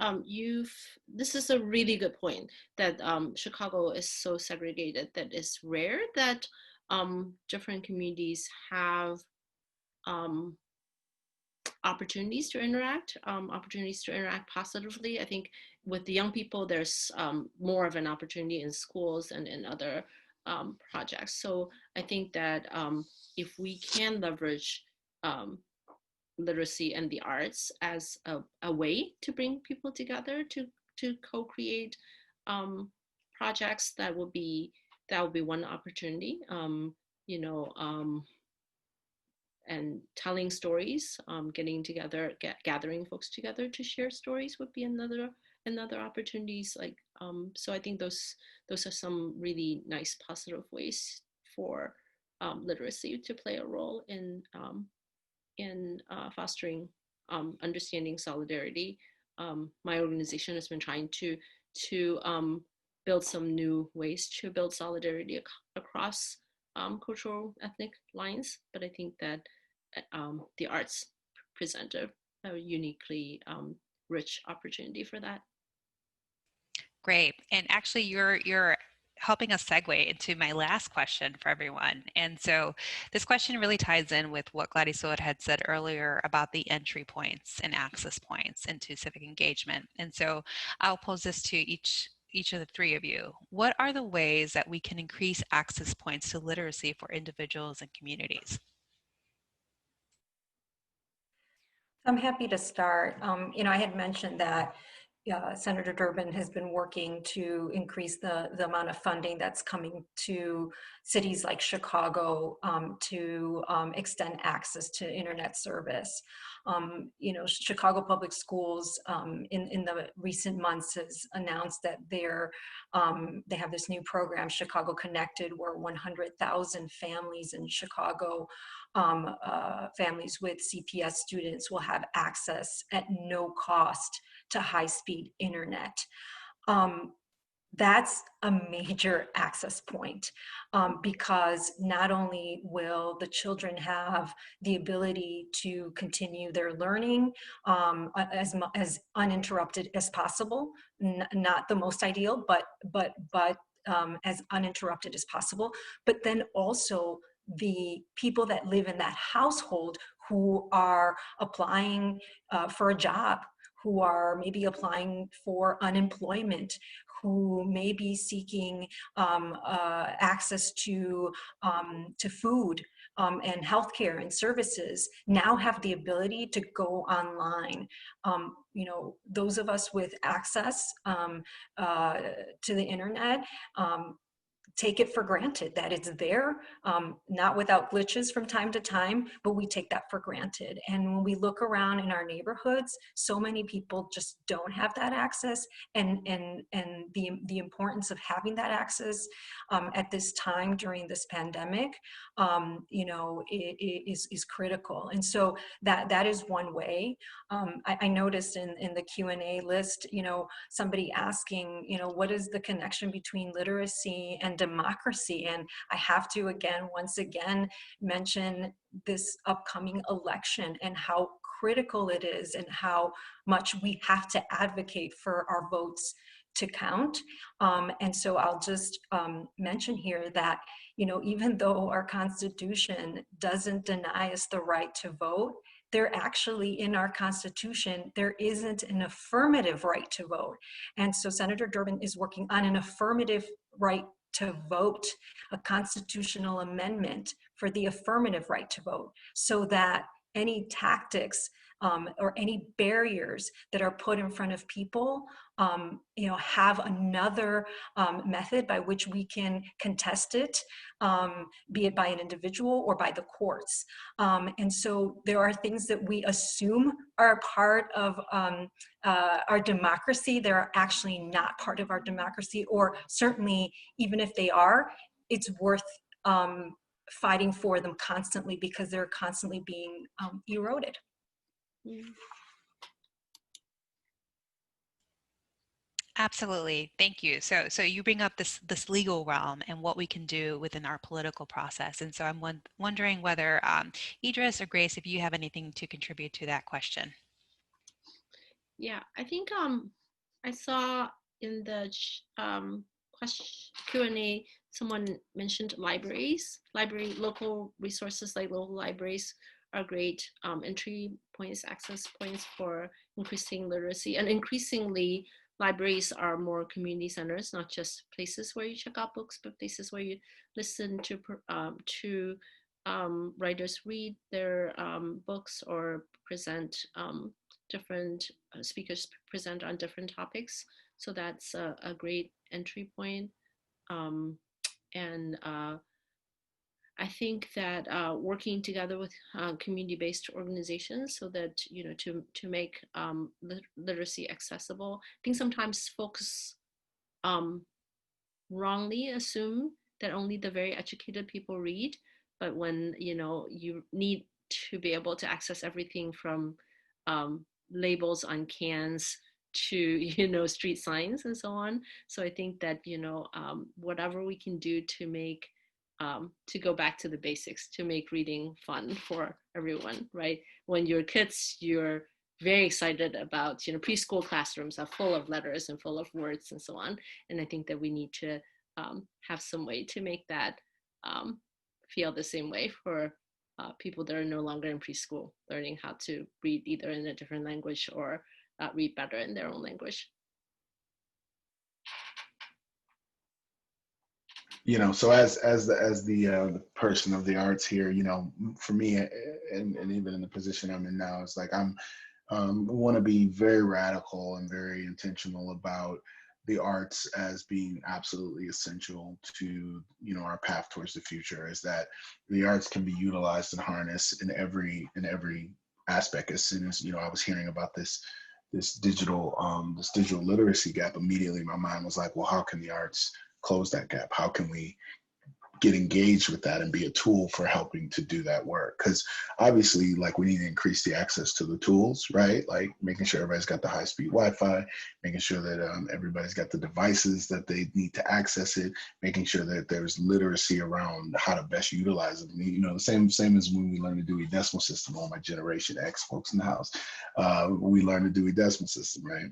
this is a really good point, that Chicago is so segregated that it's rare that different communities have opportunities to interact positively. I think with the young people, there's more of an opportunity in schools and in other projects. So I think that if we can leverage literacy and the arts as a way to bring people together to co-create projects, that would be one opportunity. And telling stories, getting together, gathering folks together to share stories would be another opportunities. Like so I think those are some really nice positive ways for literacy to play a role in fostering understanding, solidarity. My organization has been trying to build some new ways to build solidarity across cultural, ethnic lines, but I think that the arts present a uniquely rich opportunity for that. Great, and actually, you're helping us segue into my last question for everyone. And so this question really ties in with what Gladys Seward had said earlier about the entry points and access points into civic engagement. And so I'll pose this to each of the three of you. What are the ways that we can increase access points to literacy for individuals and communities? I'm happy to start. I had mentioned that Senator Durbin has been working to increase the amount of funding that's coming to cities like Chicago to extend access to internet service. Chicago Public Schools in the recent months has announced that they have this new program, Chicago Connected, where 100,000 families in Chicago, families with CPS students, will have access at no cost to high-speed internet. that's a major access point, because not only will the children have the ability to continue their learning as uninterrupted as possible, not the most ideal, but as uninterrupted as possible, but then also the people that live in that household who are applying for a job, who are maybe applying for unemployment, who may be seeking access to food and healthcare and services, now have the ability to go online. You know, those of us with access to the internet take it for granted that it's there, not without glitches from time to time, but we take that for granted. And when we look around in our neighborhoods, so many people just don't have that access, and the importance of having that access at this time during this pandemic, you know, is critical. And so that is one way. I noticed in the Q&A list, you know, somebody asking, you know, what is the connection between literacy and democracy? And I have to once again mention this upcoming election and how critical it is and how much we have to advocate for our votes to count. And so I'll just mention here that, you know, even though our Constitution doesn't deny us the right to vote, there actually in our Constitution, there isn't an affirmative right to vote. And so Senator Durbin is working on an affirmative right to vote, a constitutional amendment for the affirmative right to vote, so that any tactics or any barriers that are put in front of people, you know, have another method by which we can contest it, be it by an individual or by the courts. And so there are things that we assume are a part of our democracy. They're actually not part of our democracy, or certainly even if they are, it's worth fighting for them constantly because they're constantly being eroded. Absolutely. Thank you. So you bring up this legal realm and what we can do within our political process. And so I'm wondering whether Idris or Grace, if you have anything to contribute to that question. Yeah, I think I saw in the Q&A, someone mentioned libraries. Local resources like local libraries are great entry points, access points for increasing literacy. And increasingly, libraries are more community centers, not just places where you check out books, but places where you listen to writers read their books or present different speakers present on different topics. So that's a great entry point. And I think that working together with community-based organizations so that, you know, to make literacy accessible. I think sometimes folks wrongly assume that only the very educated people read, but when, you know, you need to be able to access everything from labels on cans to, you know, street signs and so on. So I think that, you know, whatever we can do to make to go back to the basics, to make reading fun for everyone, right? When you're kids, you're very excited about, you know, preschool classrooms are full of letters and full of words and so on. And I think that we need to have some way to make that feel the same way for people that are no longer in preschool, learning how to read either in a different language or read better in their own language. You know, so as the person of the arts here, you know, for me, and even in the position I'm in now, it's like I'm want to be very radical and very intentional about the arts as being absolutely essential to, you know, our path towards the future. Is that the arts can be utilized and harnessed in every aspect. As soon as, you know, I was hearing about this digital literacy gap, immediately my mind was like, well, how can the arts close that gap? How can we get engaged with that and be a tool for helping to do that work. Because obviously, like, we need to increase the access to the tools, right? Like making sure everybody's got the high-speed Wi-Fi, making sure that everybody's got the devices that they need to access it, making sure that there's literacy around how to best utilize them. You know, the same as when we learn to do a decimal system. All my Generation X folks in the house, we learn to do a decimal system, right?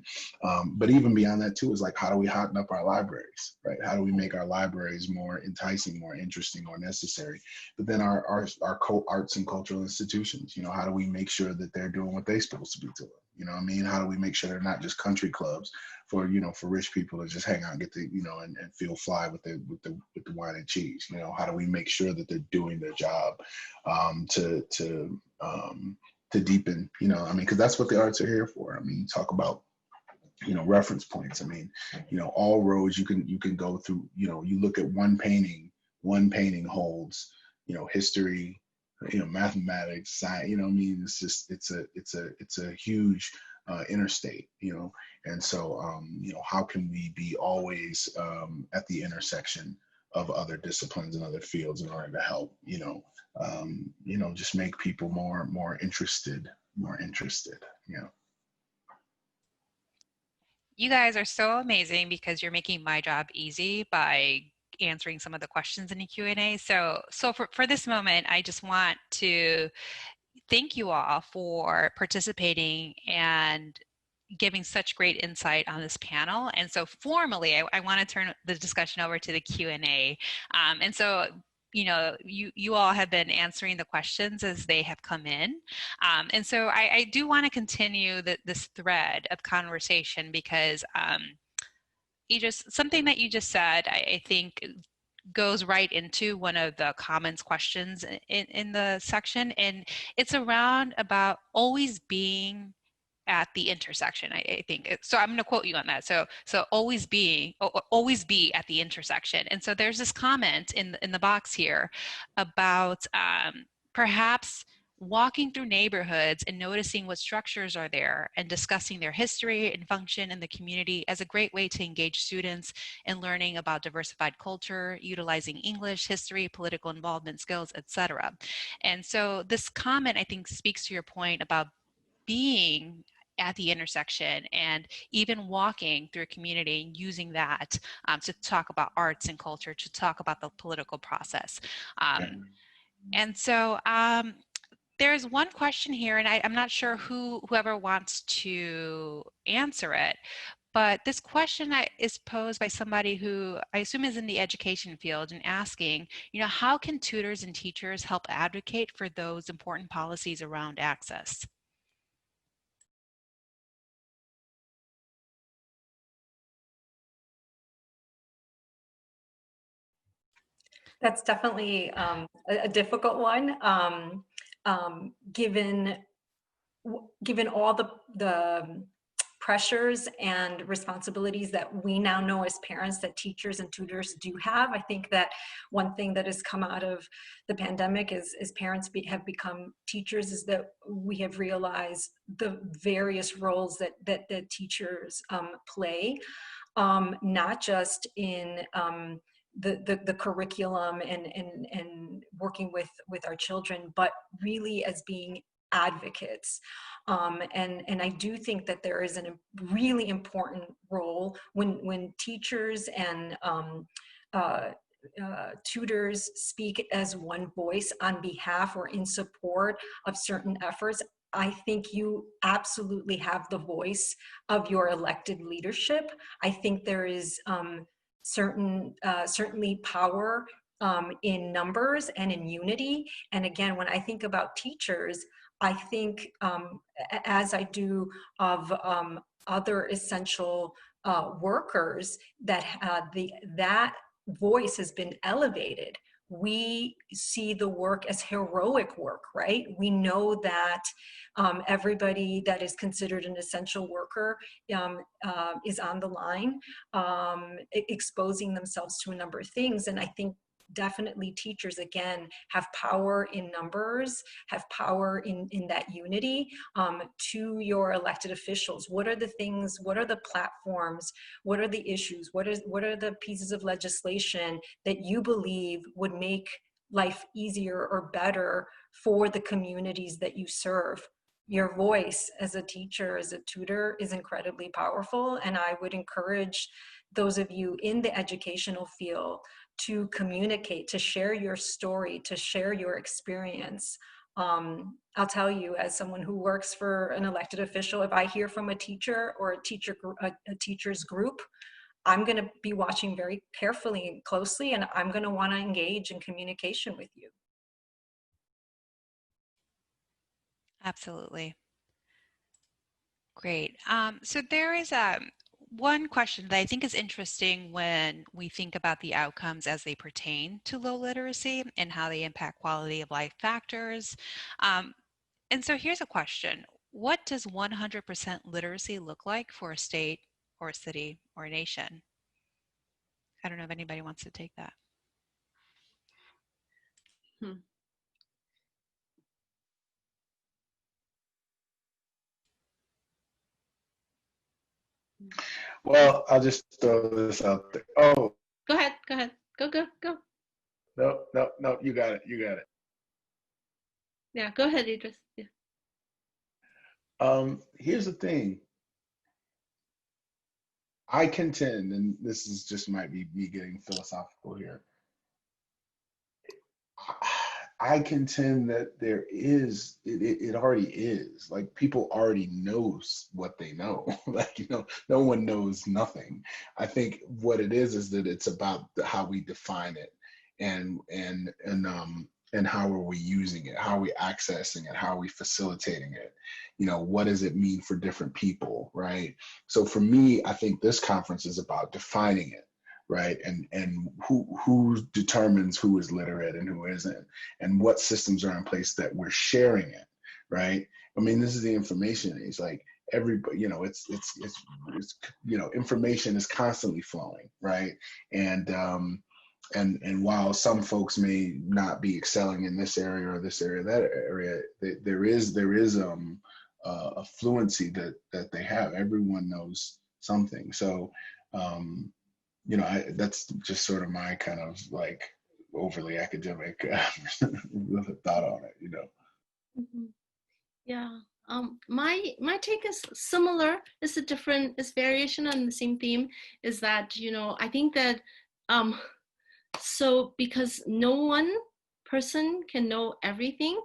But even beyond that too is like, how do we hotten up our libraries, right? How do we make our libraries more enticing, more interesting, more necessary? But then our arts and cultural institutions, you know, how do we make sure that they're doing what they're supposed to be doing? You know what I mean? How do we make sure they're not just country clubs for, you know, for rich people to just hang out and get the, you know, and feel fly with the wine and cheese? You know, how do we make sure that they're doing their job to deepen, you know, I mean, because that's what the arts are here for. I mean, you talk about, you know, reference points. I mean, you know, all roads you can go through. You know, you look at one painting holds, you know, history, you know, mathematics, science. You know, I mean, it's just it's a huge interstate. You know, and so you know, how can we be always at the intersection of other disciplines and other fields in order to help, you know, just make people more interested, you know. You guys are so amazing because you're making my job easy by answering some of the questions in the Q&A. So for this moment, I just want to thank you all for participating and giving such great insight on this panel. And so formally, I want to turn the discussion over to the Q&A. And so, you know, you all have been answering the questions as they have come in. And so I do want to continue this thread of conversation because something that you just said, I think goes right into one of the comments questions in the section. And it's around about always being at the intersection, I think. So I'm going to quote you on that. So always be at the intersection. And so there's this comment in the box here about perhaps walking through neighborhoods and noticing what structures are there and discussing their history and function in the community as a great way to engage students in learning about diversified culture, utilizing English, history, political involvement skills, etc. And so this comment, I think, speaks to your point about being at the intersection and even walking through a community and using that to talk about arts and culture, to talk about the political process. And so there's one question here, and I'm not sure whoever wants to answer it, but this question is posed by somebody who I assume is in the education field and asking, you know, how can tutors and teachers help advocate for those important policies around access? That's definitely a difficult one, given all the pressures and responsibilities that we now know as parents that teachers and tutors do have. I think that one thing that has come out of the pandemic is as parents have become teachers is that we have realized the various roles that teachers play, not just in the curriculum and working with our children, but really as being advocates. And I do think that there is a really important role when teachers and tutors speak as one voice on behalf or in support of certain efforts. I think you absolutely have the voice of your elected leadership. I think there is certainly power in numbers and in unity. And again, when I think about teachers, I think, as I do of other essential workers, that that voice has been elevated. We see the work as heroic work, right? We know that everybody that is considered an essential worker is on the line, exposing themselves to a number of things. And I think definitely teachers, again, have power in numbers, have power in that unity. To your elected officials, what are the things, what are the platforms, what are the issues, what are the pieces of legislation that you believe would make life easier or better for the communities that you serve? Your voice as a teacher, as a tutor, is incredibly powerful, and I would encourage those of you in the educational field to communicate, to share your story, to share your experience. I'll tell you, as someone who works for an elected official, if I hear from a teacher or a teacher's group, I'm going to be watching very carefully and closely, and I'm going to want to engage in communication with you. Absolutely. Great. So there is one question that I think is interesting when we think about the outcomes as they pertain to low literacy and how they impact quality of life factors. And so here's a question. What does 100% literacy look like for a state or a city or a nation? I don't know if anybody wants to take that. Well, I'll just throw this out there. Oh, Go ahead. Go. no, you got it. Yeah, go ahead, Idris. Yeah. Here's the thing. I contend, and this is just might be me getting philosophical here. I contend that there is, it already is. Like, people already knows what they know. Like, no one knows nothing. I think what it is that it's about how we define it, and how are we using it? How are we accessing it? How are we facilitating it? What does it mean for different people, right? So for me, I think this conference is about defining it, right? And who determines who is literate and who isn't, and what systems are in place that we're sharing it, right? I mean, this is the information age. Like, everybody, it's information is constantly flowing, right? And while some folks may not be excelling in this area or this area, that area, there is a fluency that they have. Everyone knows something. So that's just sort of my kind of like overly academic thought on it. Mhm. Yeah. My take is similar. It's variation on the same theme. Is that I think that so because no one person can know everything,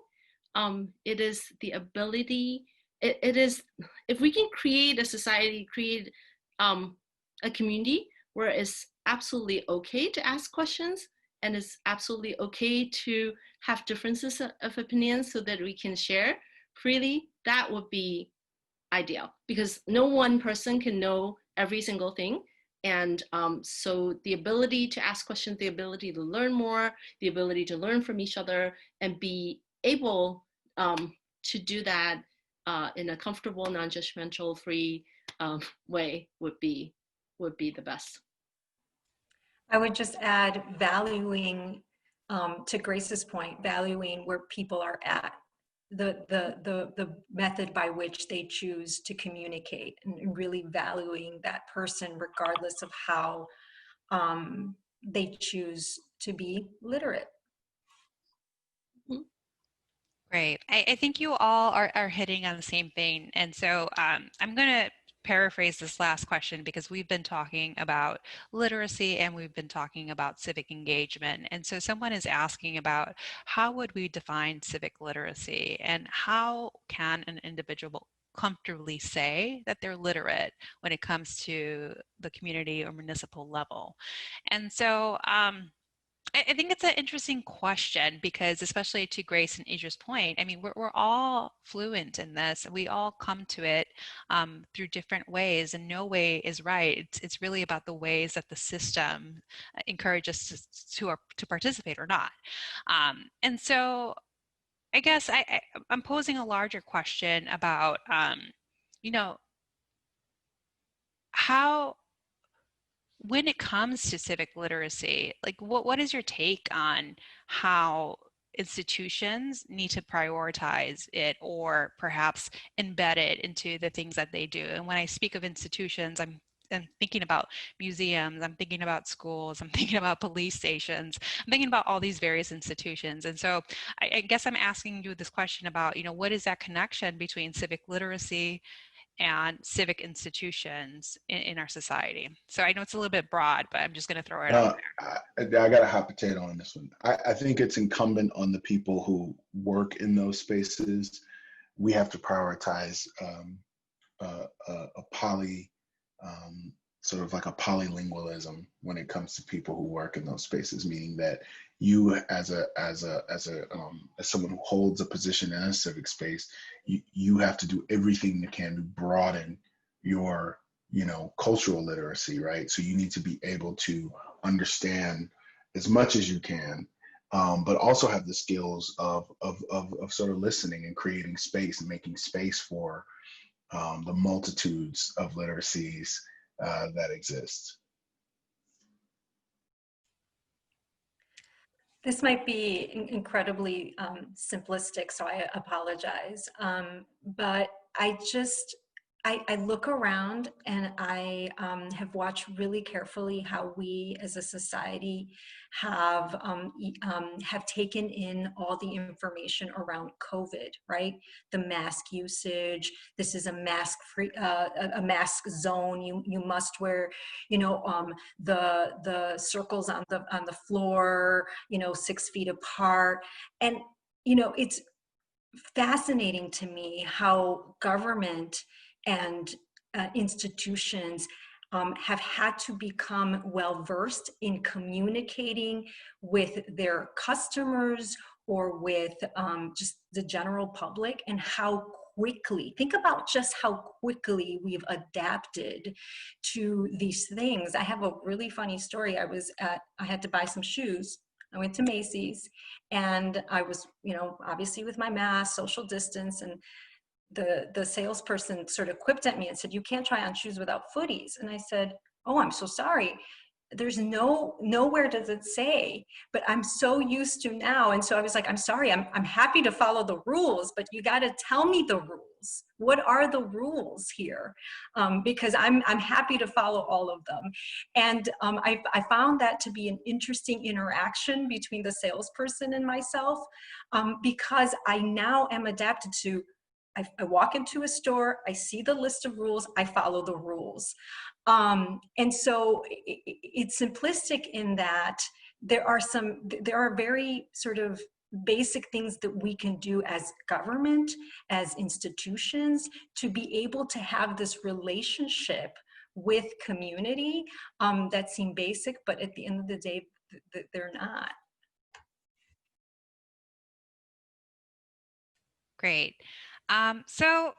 it is the ability. It is, if we can create a society, create a community where it's absolutely okay to ask questions, and it's absolutely okay to have differences of opinions so that we can share freely, that would be ideal, because no one person can know every single thing. And so the ability to ask questions, the ability to learn more, the ability to learn from each other and be able to do that in a comfortable, non-judgmental, free way would be the best. I would just add valuing, to Grace's point, valuing where people are at, the method by which they choose to communicate, and really valuing that person regardless of how they choose to be literate. Great. I think you all are hitting on the same thing. And so I'm going to paraphrase this last question, because we've been talking about literacy and we've been talking about civic engagement. And so someone is asking about, how would we define civic literacy, and how can an individual comfortably say that they're literate when it comes to the community or municipal level? And so I think it's an interesting question, because especially to Grace and Idris' point, I mean, we're all fluent in this. We all come to it through different ways, and no way is right. It's really about the ways that the system encourages us to participate or not. And so I guess I'm posing a larger question about, you know, how when it comes to civic literacy, like what is your take on how institutions need to prioritize it or perhaps embed it into the things that they do? And when I speak of institutions, I'm thinking about museums, I'm thinking about schools, I'm thinking about police stations, I'm thinking about all these various institutions. And so I guess I'm asking you this question about, what is that connection between civic literacy and civic institutions in our society? So I know it's a little bit broad, but I'm just going to throw it out there. I got a hot potato on this one. I think it's incumbent on the people who work in those spaces. We have to prioritize a poly, sort of like a polylingualism when it comes to people who work in those spaces, meaning that you as someone who holds a position in a civic space, you have to do everything you can to broaden your cultural literacy, right? So you need to be able to understand as much as you can, but also have the skills of sort of listening and creating space and making space for the multitudes of literacies that exist. This might be incredibly simplistic, so I apologize. But I look around and I have watched really carefully how we as a society have taken in all the information around COVID, right? The mask usage. This is a mask-free, a mask zone. You must wear, the circles on the floor, 6 feet apart, and it's fascinating to me how government and institutions have had to become well-versed in communicating with their customers or with just the general public, and how quickly, think about just how quickly we've adapted to these things. I have a really funny story. I had to buy some shoes. I went to Macy's and I was, obviously with my mask, social distance, and the salesperson sort of quipped at me and said, "You can't try on shoes without footies." And I said, "Oh, I'm so sorry. There's nowhere does it say, but I'm so used to now." And so I was like, "I'm sorry, I'm happy to follow the rules, but you got to tell me the rules. What are the rules here?" Because I'm happy to follow all of them. And I found that to be an interesting interaction between the salesperson and myself, because I now am adapted to, I walk into a store, I see the list of rules, I follow the rules. And so it's simplistic in that there are very sort of basic things that we can do as government, as institutions, to be able to have this relationship with community that seem basic, but at the end of the day, they're not. Great. So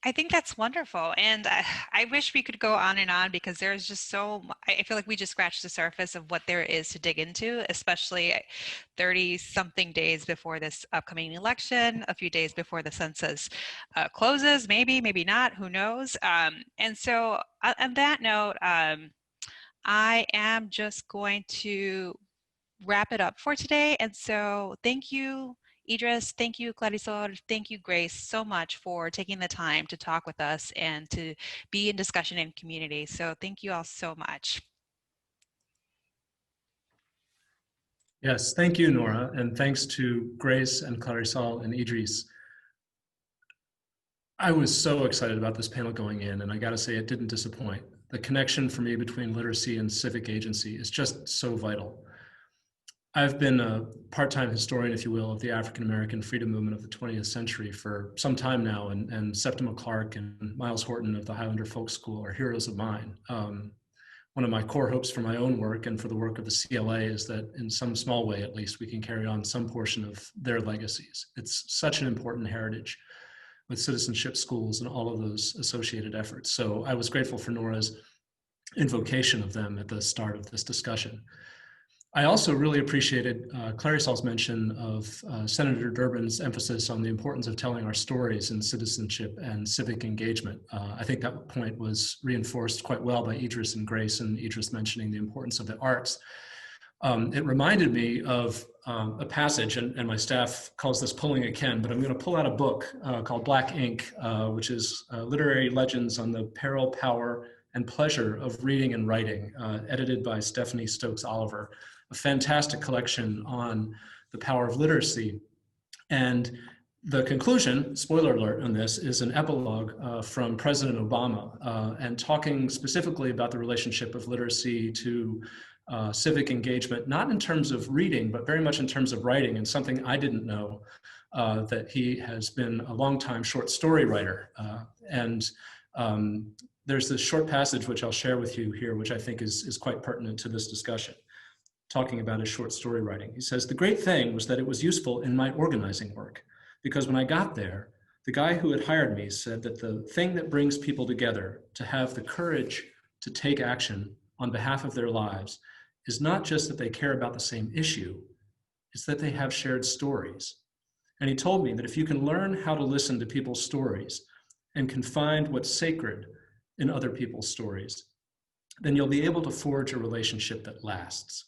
I think that's wonderful. And I wish we could go on and on, because there's just I feel like we just scratched the surface of what there is to dig into, especially 30 something days before this upcoming election, a few days before the census closes, maybe not, who knows? And so on that note, I am just going to wrap it up for today. And so thank you, Idris, thank you, Clarisol, thank you, Grace, so much for taking the time to talk with us and to be in discussion and community. So thank you all so much. Yes, thank you, Nora, and thanks to Grace and Clarisol and Idris. I was so excited about this panel going in, and I gotta say it didn't disappoint. The connection for me between literacy and civic agency is just so vital. I've been a part-time historian, if you will, of the African-American freedom movement of the 20th century for some time now, and Septima Clark and Miles Horton of the Highlander Folk School are heroes of mine. One of my core hopes for my own work and for the work of the CLA is that in some small way, at least, we can carry on some portion of their legacies. It's such an important heritage with citizenship schools and all of those associated efforts. So I was grateful for Nora's invocation of them at the start of this discussion. I also really appreciated Clarisol's mention of Senator Durbin's emphasis on the importance of telling our stories in citizenship and civic engagement. I think that point was reinforced quite well by Idris and Grace, and Idris mentioning the importance of the arts. It reminded me of a passage, and my staff calls this pulling a Ken, but I'm going to pull out a book called Black Ink, which is literary legends on the peril, power, and pleasure of reading and writing, edited by Stephanie Stokes Oliver, a fantastic collection on the power of literacy. And the conclusion, spoiler alert on this, is an epilogue from President Obama, and talking specifically about the relationship of literacy to civic engagement, not in terms of reading, but very much in terms of writing, and something I didn't know, that he has been a longtime short story writer. There's this short passage which I'll share with you here, which I think is quite pertinent to this discussion, talking about his short story writing. He says, "The great thing was that it was useful in my organizing work, because when I got there, the guy who had hired me said that the thing that brings people together to have the courage to take action on behalf of their lives is not just that they care about the same issue, it's that they have shared stories." And he told me that if you can learn how to listen to people's stories and can find what's sacred in other people's stories, then you'll be able to forge a relationship that lasts.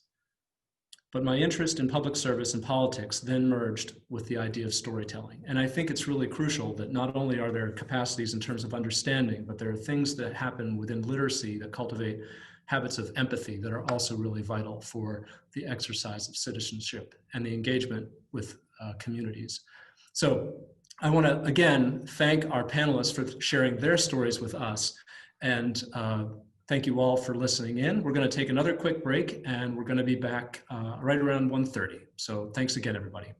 But my interest in public service and politics then merged with the idea of storytelling. And I think it's really crucial that not only are there capacities in terms of understanding, but there are things that happen within literacy that cultivate habits of empathy that are also really vital for the exercise of citizenship and the engagement with communities. So I want to, again, thank our panelists for sharing their stories with us. And thank you all for listening in. We're going to take another quick break, and we're going to be back right around 1:30. So thanks again, everybody.